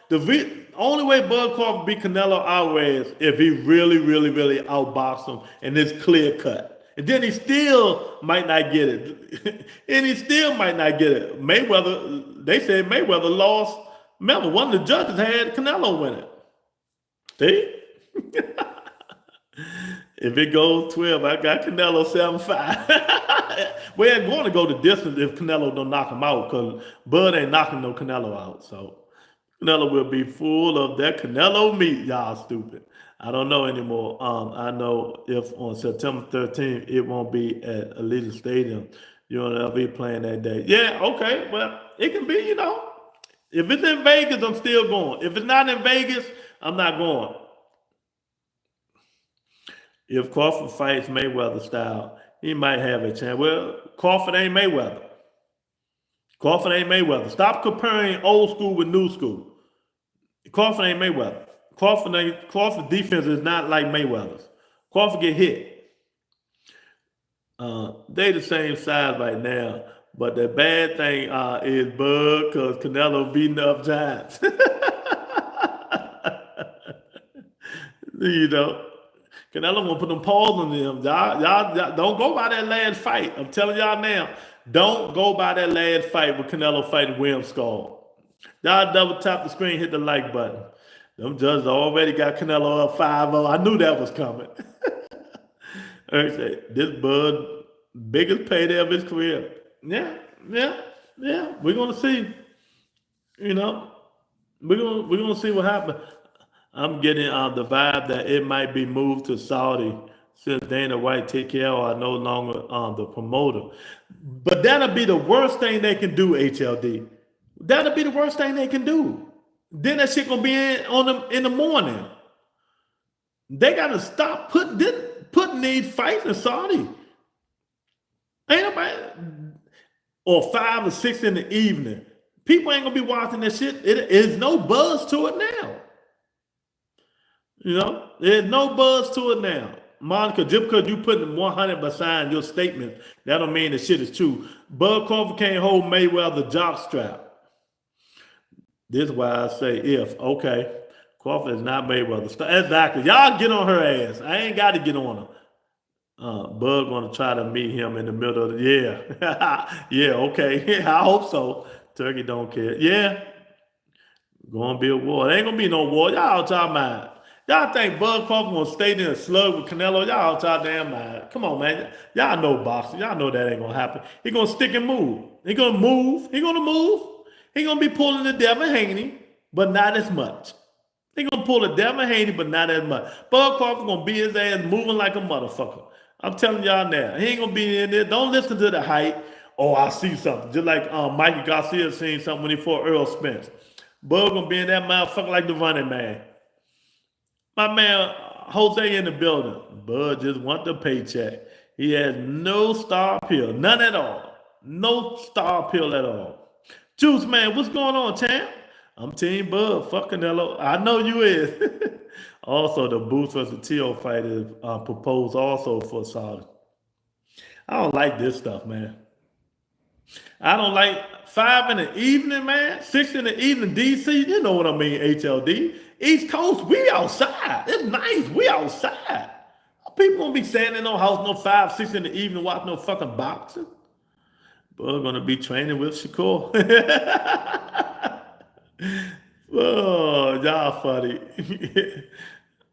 the only way Bud Crawford beat Canelo Alvarez if he really outboxed him and it's clear cut. And then he still might not get it. Mayweather, they said Mayweather lost. Remember, one of the judges had Canelo win it. See? If it goes 12, I got Canelo 7-5. We're going to go the distance if Canelo don't knock him out because Bud ain't knocking no Canelo out. So Canelo will be full of that Canelo meat. Y'all stupid. I don't know anymore. I know if on September 13th, it won't be at Allegiant Stadium. They'll be playing that day. Yeah, okay. Well, it can be, If it's in Vegas, I'm still going. If it's not in Vegas, I'm not going. If Crawford fights Mayweather style, he might have a chance. Well, Crawford ain't Mayweather. Stop comparing old school with new school. Crawford ain't Mayweather. Crawford's defense is not like Mayweather's. Crawford get hit. They the same size right now, but the bad thing is Bud because Canelo beating up giants. Canelo won't put them paws on them. Y'all don't go by that last fight. I'm telling y'all now. Don't go by that last fight with Canelo fighting William Skull. Y'all double tap the screen, hit the like button. Them judges already got Canelo up 5-0. I knew that was coming. This Bud, biggest payday of his career. Yeah. We're gonna see. We're gonna see what happens. I'm getting the vibe that it might be moved to Saudi since Dana White take care or are no longer the promoter. But that'll be the worst thing they can do, HLD. That'll be the worst thing they can do. Then that shit gonna be on them in the morning. They gotta stop putting these fights in Saudi. Ain't nobody, or 5 or 6 in the evening. People ain't gonna be watching that shit. There's no buzz to it now. There's no buzz to it now. Monica, just because you putting 100 beside your statement, that don't mean the shit is true. Bud Crawford can't hold Mayweather jockstrap. This is why I say if. Okay, Crawford is not Mayweather. Exactly. Y'all get on her ass. I ain't got to get on her. Bud gonna try to meet him in the middle of the yeah. Yeah, okay. I hope so. Turkey don't care. Yeah. Gonna be a war. There ain't gonna be no war. Y'all out y'all mind. Y'all think Bud Crawford gonna stay there and slug with Canelo? Y'all out y'all damn mind. Come on, man. Y'all know boxing. Y'all know that ain't gonna happen. He gonna stick and move. He gonna move. He gonna move. He gonna be pulling the Devin Haney, but not as much. He gonna pull a Devin Haney, but not as much. Bud Crawford gonna be his ass moving like a motherfucker. I'm telling y'all now. He ain't gonna be in there. Don't listen to the hype. Oh, I see something. Just like Mikey Garcia seen something when he fought Earl Spence. Bud gonna be in that motherfucker like the running man. My man Jose in the building. Bud just want the paycheck. He has no star appeal, none at all. No star appeal at all. Juice man, what's going on, champ? I'm Team Bud. Fuck Canelo. I know you is. Also, the Boots vs. Teo fight is proposed also for Saudi. I don't like this stuff, man. I don't like 5 in the evening, man. 6 in the evening, DC. You know what I mean, HLD. East Coast, we outside. It's nice. We outside. People gonna be standing in no house no 5, 6 in the evening watching no fucking boxing. We're gonna be training with Shakur. Oh, y'all funny.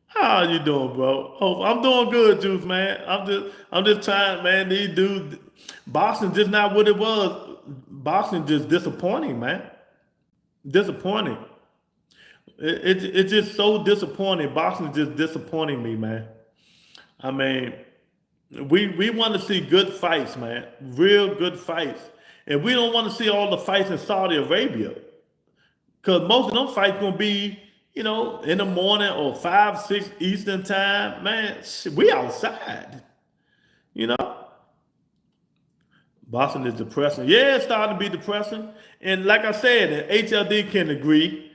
How you doing, bro? Oh, I'm doing good, Juice, man. I'm just trying, man. These dudes, boxing just not what it was. Boxing just disappointing, man. Disappointing. It's just so disappointing. Boxing is just disappointing me, man. I mean, we want to see good fights, man. Real good fights. And we don't want to see all the fights in Saudi Arabia. Because most of them fights going to be, in the morning or 5, 6 Eastern time. Man, shit, we outside. Boxing is depressing. Yeah, it's starting to be depressing. And like I said, and HLD can agree,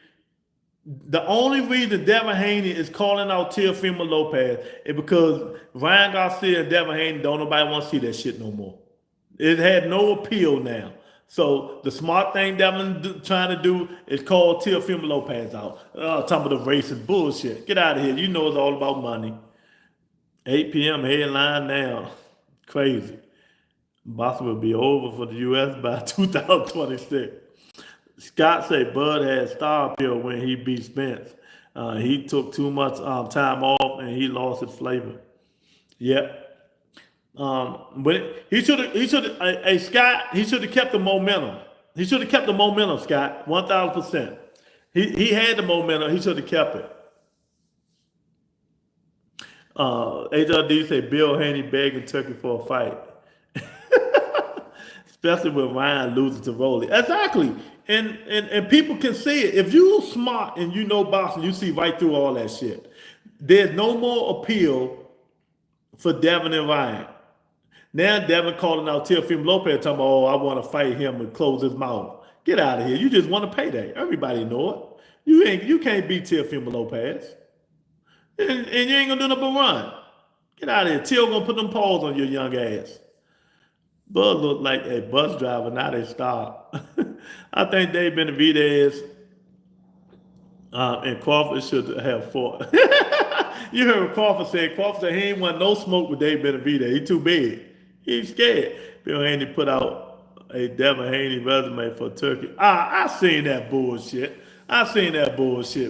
the only reason Devin Haney is calling out Teofimo Lopez is because Ryan Garcia and Devin Haney don't nobody want to see that shit no more. It had no appeal now. So the smart thing Devin trying to do is call Teofimo Lopez out. Talking about the racist bullshit. Get out of here. You know it's all about money. 8 p.m. headline now. Crazy. Boxing will be over for the U.S. by 2026. Scott said Bud had star appeal when he beat Spence. He took too much time off and he lost his flavor. Yep. But he should have. Scott. He should have kept the momentum. He should have kept the momentum, Scott. 1,000%. He had the momentum. He should have kept it. HRD say Bill Haney begging Turkey for a fight. Especially when Ryan loses to Rolly. Exactly. And people can see it. If you're smart and you know boxing, you see right through all that shit. There's no more appeal for Devin and Ryan. Now Devin calling out Teofimo Lopez talking about, I want to fight him and close his mouth. Get out of here. You just want a payday. Everybody know it. You can't beat Teofimo Lopez. And you ain't gonna do nothing but run. Get out of here. Teo gonna put them paws on your young ass. Bud looked like a bus driver, not a stop. I think Dave Benavidez and Crawford should have fought. You heard what Crawford said he ain't want no smoke with Dave Benavidez. He too big. He's scared. Bill Haney put out a Devin Haney resume for Turkey. I seen that bullshit.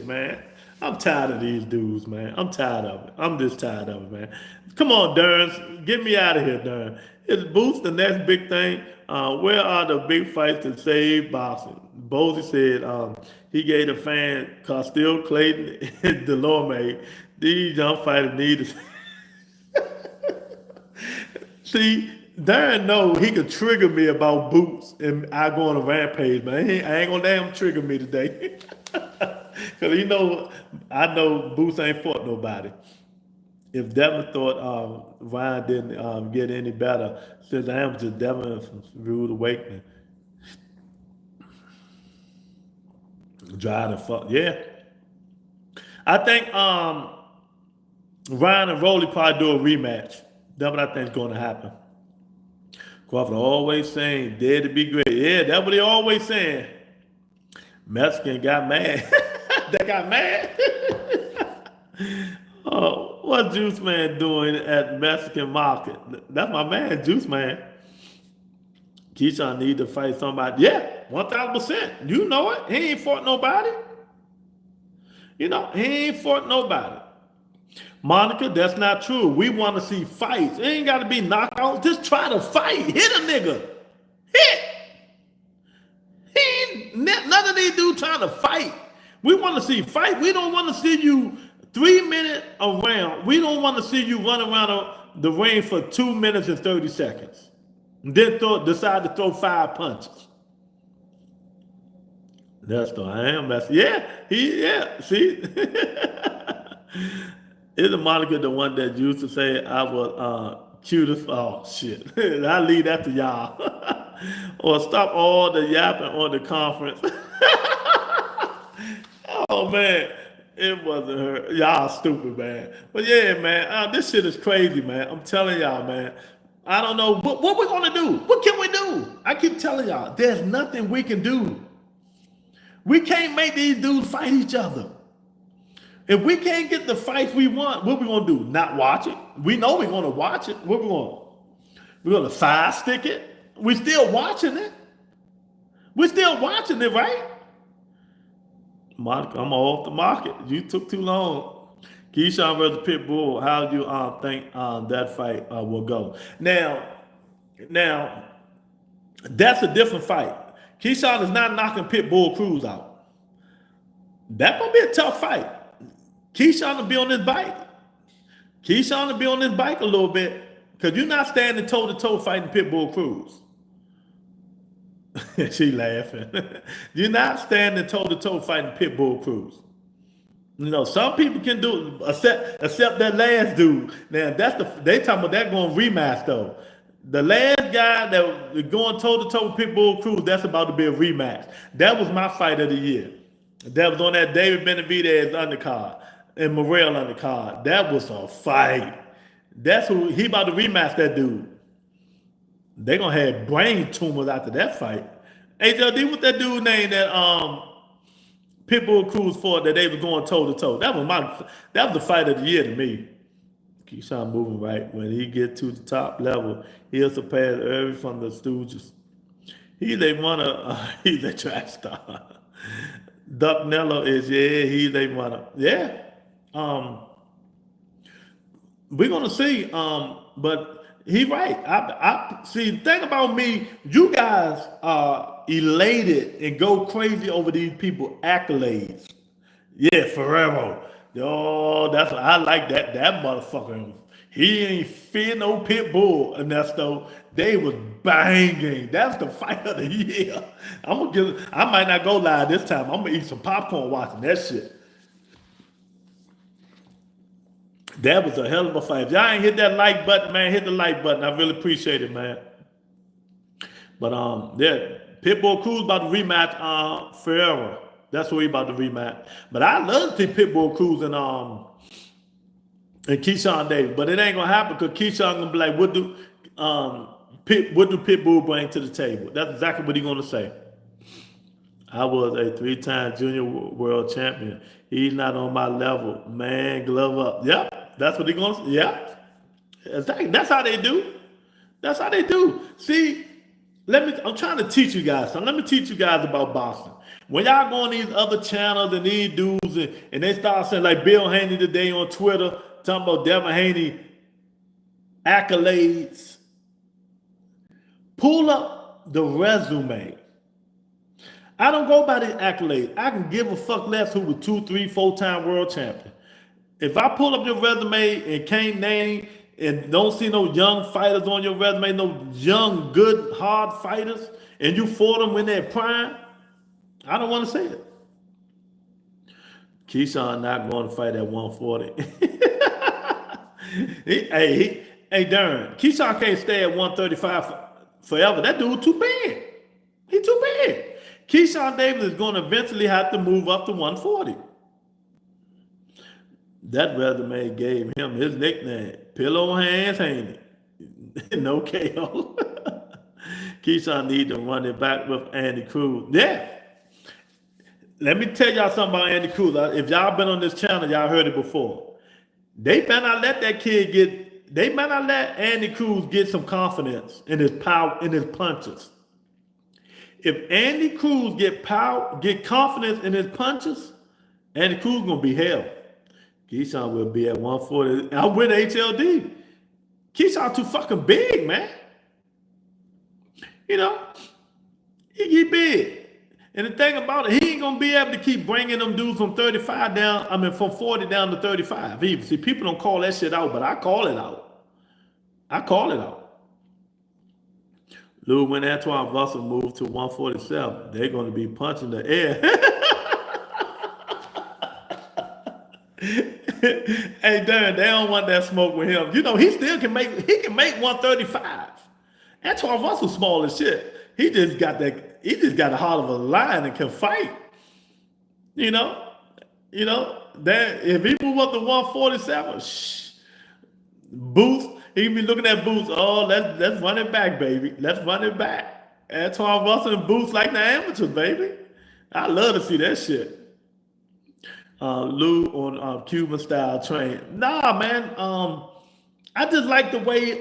Man. I'm tired of these dudes, man. I'm tired of it. I'm just tired of it, man. Come on, Durns. Get me out of here, Durns. Is Boots the next big thing? Where are the big fights to save boxing? Bozy said he gave the fan Castile, Clayton, and Delorme. These young fighters need to see. Darren know he could trigger me about Boots and I go on a rampage, man. I ain't gonna damn trigger me today. Cause I know Boots ain't fought nobody. If Devin thought Ryan didn't get any better, since I am just Devin from Rude Awakening. Dry the fuck. Yeah. I think Ryan and Rolly probably do a rematch. That's what I think is going to happen. Crawford always saying, dead to be great. Yeah, that's what he always saying. Mexican got mad. They got mad. What Juice Man doing at Mexican Market? That's my man, Juice Man. Keyshawn need to fight somebody. Yeah, 1,000%. You know it. He ain't fought nobody. You know, he ain't fought nobody. Monica, that's not true. We want to see fights. It ain't got to be knockouts. Just try to fight. Hit a nigga. Hit. He ain't, none of these dudes trying to fight. We want to see fight. We don't want to see you 3 minutes around. We don't want to see you run around the ring for 2 minutes and 30 seconds. And then decide to throw 5 punches. That's the I am. That's yeah. See, isn't Monica the one that used to say I was cutest? Oh shit! I leave that to y'all. Or stop all the yapping on the conference. Oh man, it wasn't her. Y'all stupid, man. But yeah, man, this shit is crazy, man. I'm telling y'all, man. I don't know what we're gonna do. What can we do? I keep telling y'all, there's nothing we can do. We can't make these dudes fight each other. If we can't get the fights we want, what we gonna do? Not watch it? We know we're gonna watch it. What we gonna? We're gonna fire stick it. We still watching it. We're still watching it, right? Monica, I'm off the market. You took too long. Keyshawn versus Pitbull. How do you think that fight will go? Now, that's a different fight. Keyshawn is not knocking Pitbull Cruz out. That's gonna be a tough fight. Keyshawn will be on his bike. Keyshawn will be on his bike a little bit because you're not standing toe to toe fighting Pitbull Cruz. She laughing. You're not standing toe to toe fighting Pitbull Cruz. You know, some people can do except that last dude. Now they talking about that going rematch though. The last guy that was going toe to toe with Pitbull Cruz, that's about to be a rematch. That was my fight of the year. That was on that David Benavidez undercard and Morrell undercard. That was a fight. That's who he about to rematch that dude. They gonna have brain tumors after that fight. HLD, what's that dude name that Pitbull Cruz fought that they was going toe to toe? That was the fight of the year to me. Keyshawn moving right. When he get to the top level, he'll surpass every from the Stooges. He's a trash star. Duck Nello is, he's a runner. Yeah. We're gonna see. But he right. I see. The thing about me, you guys are elated and go crazy over these people accolades. Yeah, Ferrero. Oh, I like that. That motherfucker. He ain't fear no pit bull, Ernesto. They was banging. That's the fight of the year. I might not go live this time. I'm gonna eat some popcorn watching that shit. That was a hell of a fight. If y'all ain't hit that like button, man, hit the like button. I really appreciate it, man. But yeah, Pitbull Cruz about to rematch Ferrero. That's what we about to rematch. But I love to see Pitbull Cruz and Keyshawn Davis. But it ain't gonna happen because Keyshawn gonna be like, what do Pitbull bring to the table? That's exactly what he gonna say. I was a 3-time junior world champion. He's not on my level. Man, glove up. Yep, that's what he gonna say. Yeah. Exactly. That's how they do. That's how they do. See, I'm trying to teach you guys something. Let me teach you guys about boxing. When y'all go on these other channels and these dudes and they start saying like Bill Haney today on Twitter, talking about Devin Haney accolades, pull up the resume. I don't go by the accolades. I can give a fuck less who was 2, 3, 4-time world champion. If I pull up your resume and can't name and don't see no young fighters on your resume, no young, good, hard fighters, and you fought them when they're prime, I don't want to say it. Keyshawn not going to fight at 140. Hey, Darren, Keyshawn can't stay at 135 forever. That dude too big. He too big. Keyshawn Davis is going to eventually have to move up to 140. That resume gave him his nickname, Pillow Hands Haney. No KO. Keyshawn need to run it back with Andy Cruz. Yeah. Let me tell y'all something about Andy Cruz. If y'all been on this channel, y'all heard it before. They better not let Andy Cruz get some confidence in his power, in his punches. If Andy Cruz get confidence in his punches, Andy Cruz gonna be hell. Keyshawn will be at 140. I'm with HLD. Keyshawn too fucking big, man. You know, he big. And the thing about it, he ain't gonna be able to keep bringing them dudes from 35 down. I mean, from 40 down to 35. See, people don't call that shit out, but I call it out. I call it out. Lou, when Antoine Russell moved to 147, they're gonna be punching the air. Hey, Darren, they don't want that smoke with him. You know, he still can make 135. Antoine Russell small as shit. He just got a heart of a lion and can fight. You know that if he move up to 147, Boots, he be looking at Boots. Oh, let's run it back, baby. Let's run it back. Antoine Russell and Boots like the amateurs, baby. I love to see that shit. Lou on Cuban style train. Nah, man. I just like the way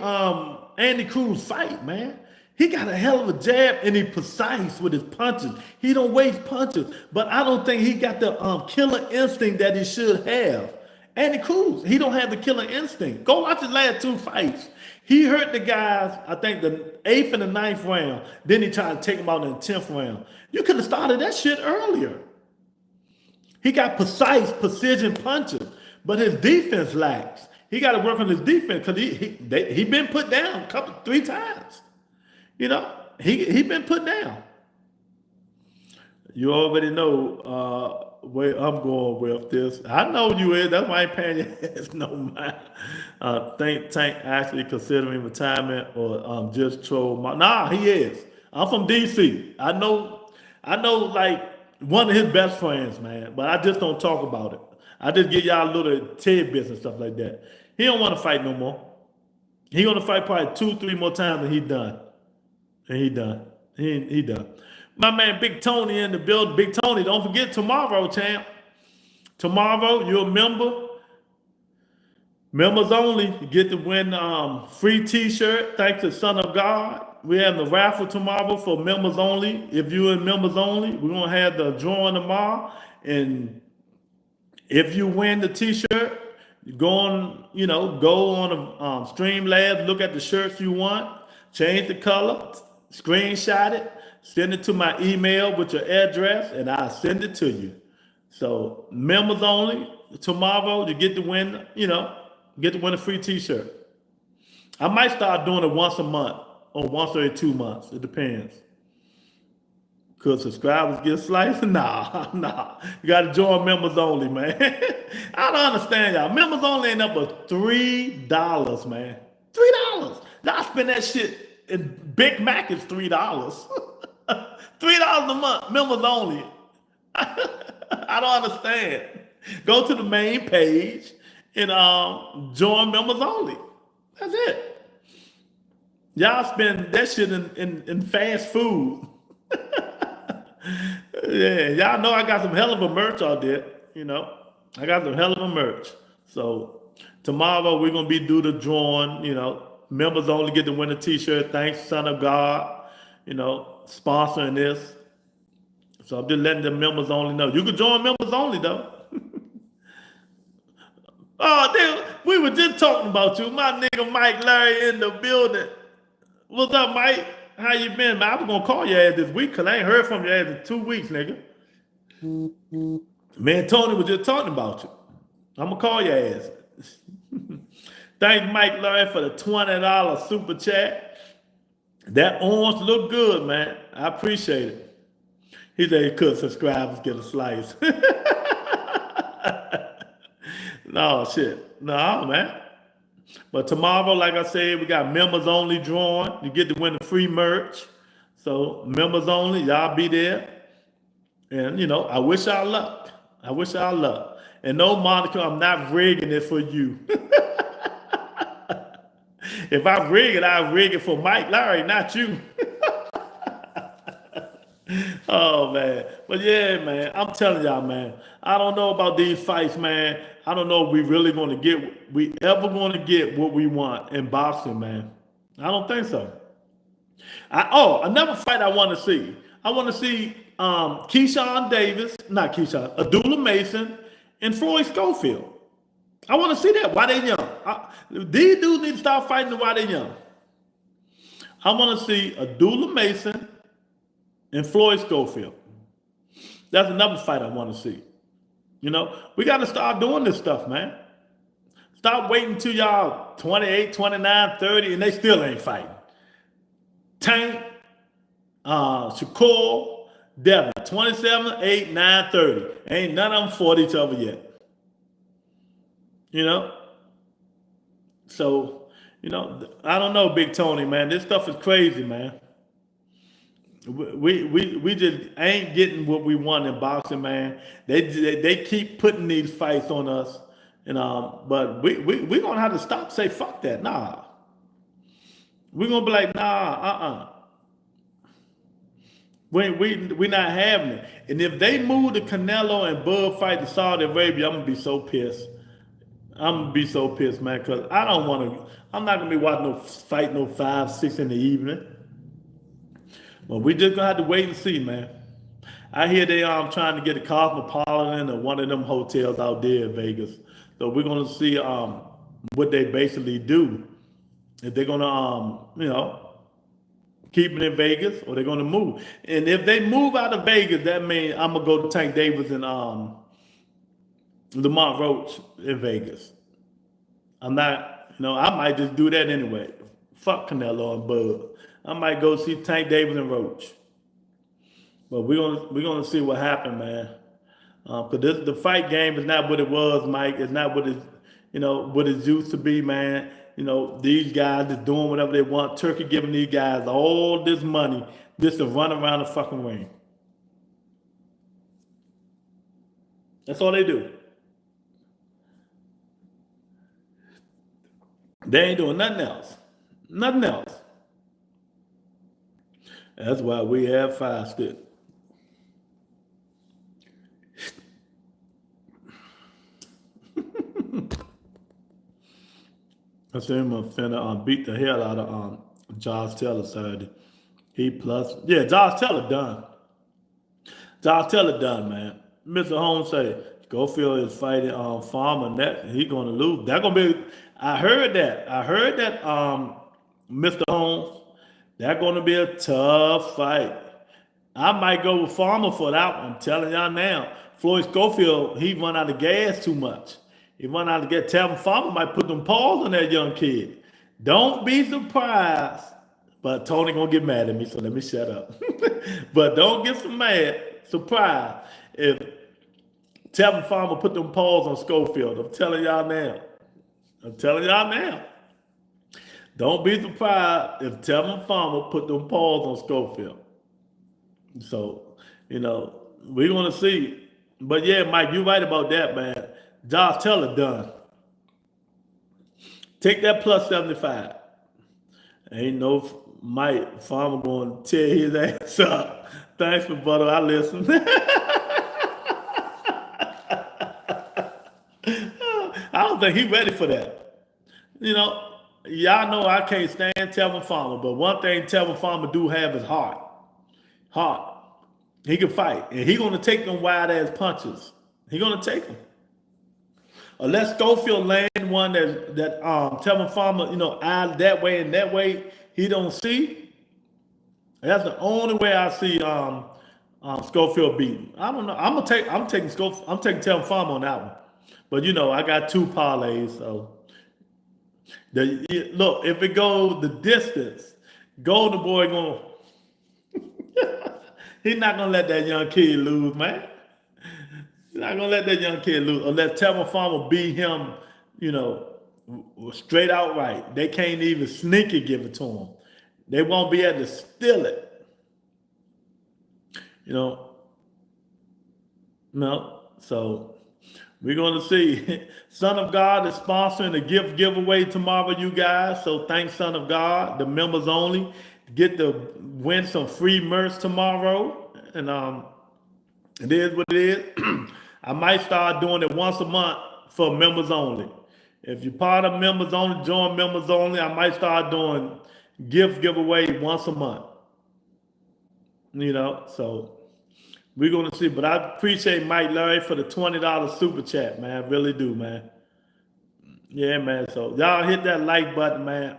Andy Cruz fight, man. He got a hell of a jab and he precise with his punches. He don't waste punches, but I don't think he got the killer instinct that he should have. Andy Cruz, he don't have the killer instinct. Go watch his last 2 fights. He hurt the guys, I think the 8th and the 9th round. Then he tried to take them out in the 10th round. You could have started that shit earlier. He got precision punches, but his defense lacks. He got to work on his defense because he been put down 3 times. You know, he been put down. You already know where I'm going with this. I know you is. That's why I ain't paying your ass no mind. Think Tank actually considering retirement or just troll? Nah, he is. I'm from DC. I know like one of his best friends, man. But I just don't talk about it. I just give y'all little tidbits and stuff like that. He don't want to fight no more. He gonna fight probably 2-3 more times and he done. And he done. He done. My man Big Tony in the building. Big Tony, don't forget tomorrow, champ. Tomorrow, you're a member. Members only. You get to win free t-shirt. Thanks to Son of God. We have the raffle tomorrow for members only. If you're in members only, we're going to have the drawing tomorrow. And if you win the t-shirt, go on a Streamlabs, look at the shirts you want, change the color, screenshot it, send it to my email with your address, and I'll send it to you. So members only, tomorrow you get to win, a free t-shirt. I might start doing it once a month or once every 2 months. It depends. Could subscribers get sliced? Nah. You gotta join members only, man. I don't understand y'all. Members only ain't up but $3, man. $3. Now I spend that shit. And Big Mac is $3. $3 a month, members only. I don't understand. Go to the main page and join members only. That's it. Y'all spend that shit in fast food. Yeah, y'all know I got some hell of a merch out there. I got some hell of a merch. So tomorrow we're gonna do the drawing. Members only get to win a t-shirt. Thanks, Son of God, sponsoring this. So I'm just letting the members only know. You can join members only, though. Oh, damn, we were just talking about you. My nigga Mike Larry in the building. What's up, Mike? How you been, man? I was going to call your ass this week because I ain't heard from your ass in 2 weeks, nigga. Me and Tony was just talking about you. I'm going to call your ass. Thank Mike Larry for the $20 super chat. That orange look good, man. I appreciate it. He said he could subscribers get a slice. No, shit. No, man. But tomorrow, like I said, we got members only drawing. You get to win the free merch. So members only, y'all be there. And, I wish y'all luck. And no, Monica, I'm not rigging it for you. If I rig it, I rig it for Mike Larry, not you. Oh, man. But yeah, man, I'm telling y'all, man, I don't know about these fights, man. I don't know if we really ever going to get what we want in boxing, man. I don't think so. Another fight I want to see. I want to see Abdullah Mason and Floyd Schofield. I want to see that while they young. These dudes need to start fighting while they young. I want to see Abdullah Mason and Floyd Schofield. That's another fight I want to see. You know, we got to start doing this stuff, man. Stop waiting till y'all 28, 29, 30, and they still ain't fighting. Tank, Shakur, Devin, 27, 8, 9, 30. Ain't none of them fought each other yet. You know? So, you know, I don't know, Big Tony, man. This stuff is crazy, man. We just ain't getting what we want in boxing, man. They keep putting these fights on us. And but we're gonna have to stop, say fuck that. Nah. We're gonna be like, nah, we not having it. And if they move the Canelo and Bud fight to Saudi Arabia, I'm gonna be so pissed. I'm gonna be so pissed, man, because I don't want to. I'm not gonna be watching no fight no 5, 6 in the evening. But we just gonna have to wait and see, man. I hear they trying to get a Cosmopolitan or one of them hotels out there in Vegas. So we're gonna see what they basically do. If they're gonna you know, keep it in Vegas or they're gonna move. And if they move out of Vegas, that means I'm gonna go to Tank Davis and Lamont Roach in Vegas. I'm not, you know, I might just do that anyway. Fuck Canelo and Bud. I might go see Tank Davis and Roach. But we're gonna see what happened, man. Because the fight game is not what it was, Mike. It's not what it, you know, what it used to be, man. You know, these guys are doing whatever they want. Turkey giving these guys all this money just to run around the fucking ring. That's all they do. They ain't doing nothing else. Nothing else. That's why we have 5 stick. I said him finna beat the hell out of Josh Taylor Saturday. He plus, yeah, Josh Taylor done. Josh Taylor done, man. Mr. Holmes say Schofield is fighting Farmer next, and he gonna lose. That gonna be. I heard that, Mr. Holmes. That's gonna be a tough fight. I might go with Farmer for that one. I'm telling y'all now. Floyd Schofield, he run out of gas too much. He run out of gas. Tevin Farmer might put them paws on that young kid. Don't be surprised. But Tony gonna get mad at me, so let me shut up. But don't get surprised if Tevin Farmer put them paws on Schofield. I'm telling y'all now. Don't be surprised if Tevin Farmer put them paws on Schofield. So, you know, we're gonna see. But yeah, Mike, you're right about that, man. Josh Taylor done. Take that plus 75. Ain't no Mike Farmer going to tear his ass up. Thanks for butter. I listen. I don't think he's ready for that. You know, y'all know I can't stand Tevin Farmer, but one thing Tevin Farmer do have is heart. Heart. He can fight, and he's going to take them wide-ass punches. He's going to take them. Unless Schofield land one that Tevin Farmer, you know, eyes that way and that way, he don't see. That's the only way I see Schofield beaten. I don't know. I'm taking Tevin Farmer on that one. But you know, I got 2 parlays, so look, if it goes the distance, Golden Boy going he's not gonna let that young kid lose, man. He's not gonna let that young kid lose unless Tevin Farmer beat him, you know, straight outright. They can't even sneaky give it to him. They won't be able to steal it. You know. No. So we're gonna see. Son of God is sponsoring a gift giveaway tomorrow, you guys. So thanks, Son of God, the members only. Get to win some free merch tomorrow. And it is what it is. I might start doing it once a month for members only. If you're part of members only, join members only. I might start doing gift giveaway once a month. You know, so We're gonna see. But I appreciate Mike Larry for the $20 super chat, man. I really do, man. Yeah, man. So y'all hit that like button, man.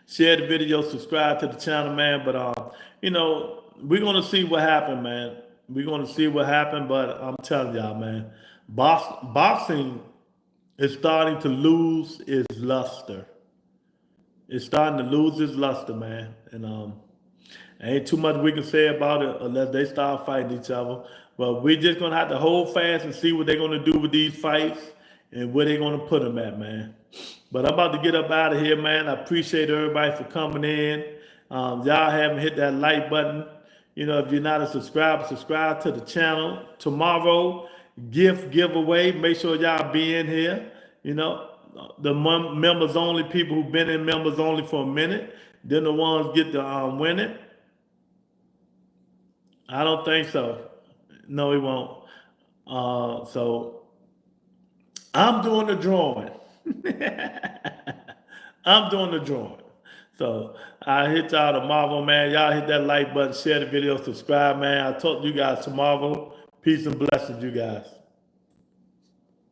Share the video, subscribe to the channel, man. But we're gonna see what happened, man. We're gonna see what happened, but I'm telling y'all, man, boxing is starting to lose its luster. It's starting to lose its luster, man. And ain't too much we can say about it unless they start fighting each other. But we're just gonna have to hold fast and see what they're gonna do with these fights and where they're gonna put them at, man. But I'm about to get up out of here, man. I appreciate everybody for coming in. Y'all haven't hit that like button. If you're not a subscriber, subscribe to the channel. Tomorrow, gift giveaway. Make sure y'all be in here. The members only, people who've been in members only for a minute, then the ones get to win it. I don't think so. No, he won't. So I'm doing the drawing. I'm doing the drawing. So I hit y'all tomorrow, man. Y'all hit that like button, share the video, subscribe, man. I'll talk to you guys tomorrow. Peace and blessings, you guys.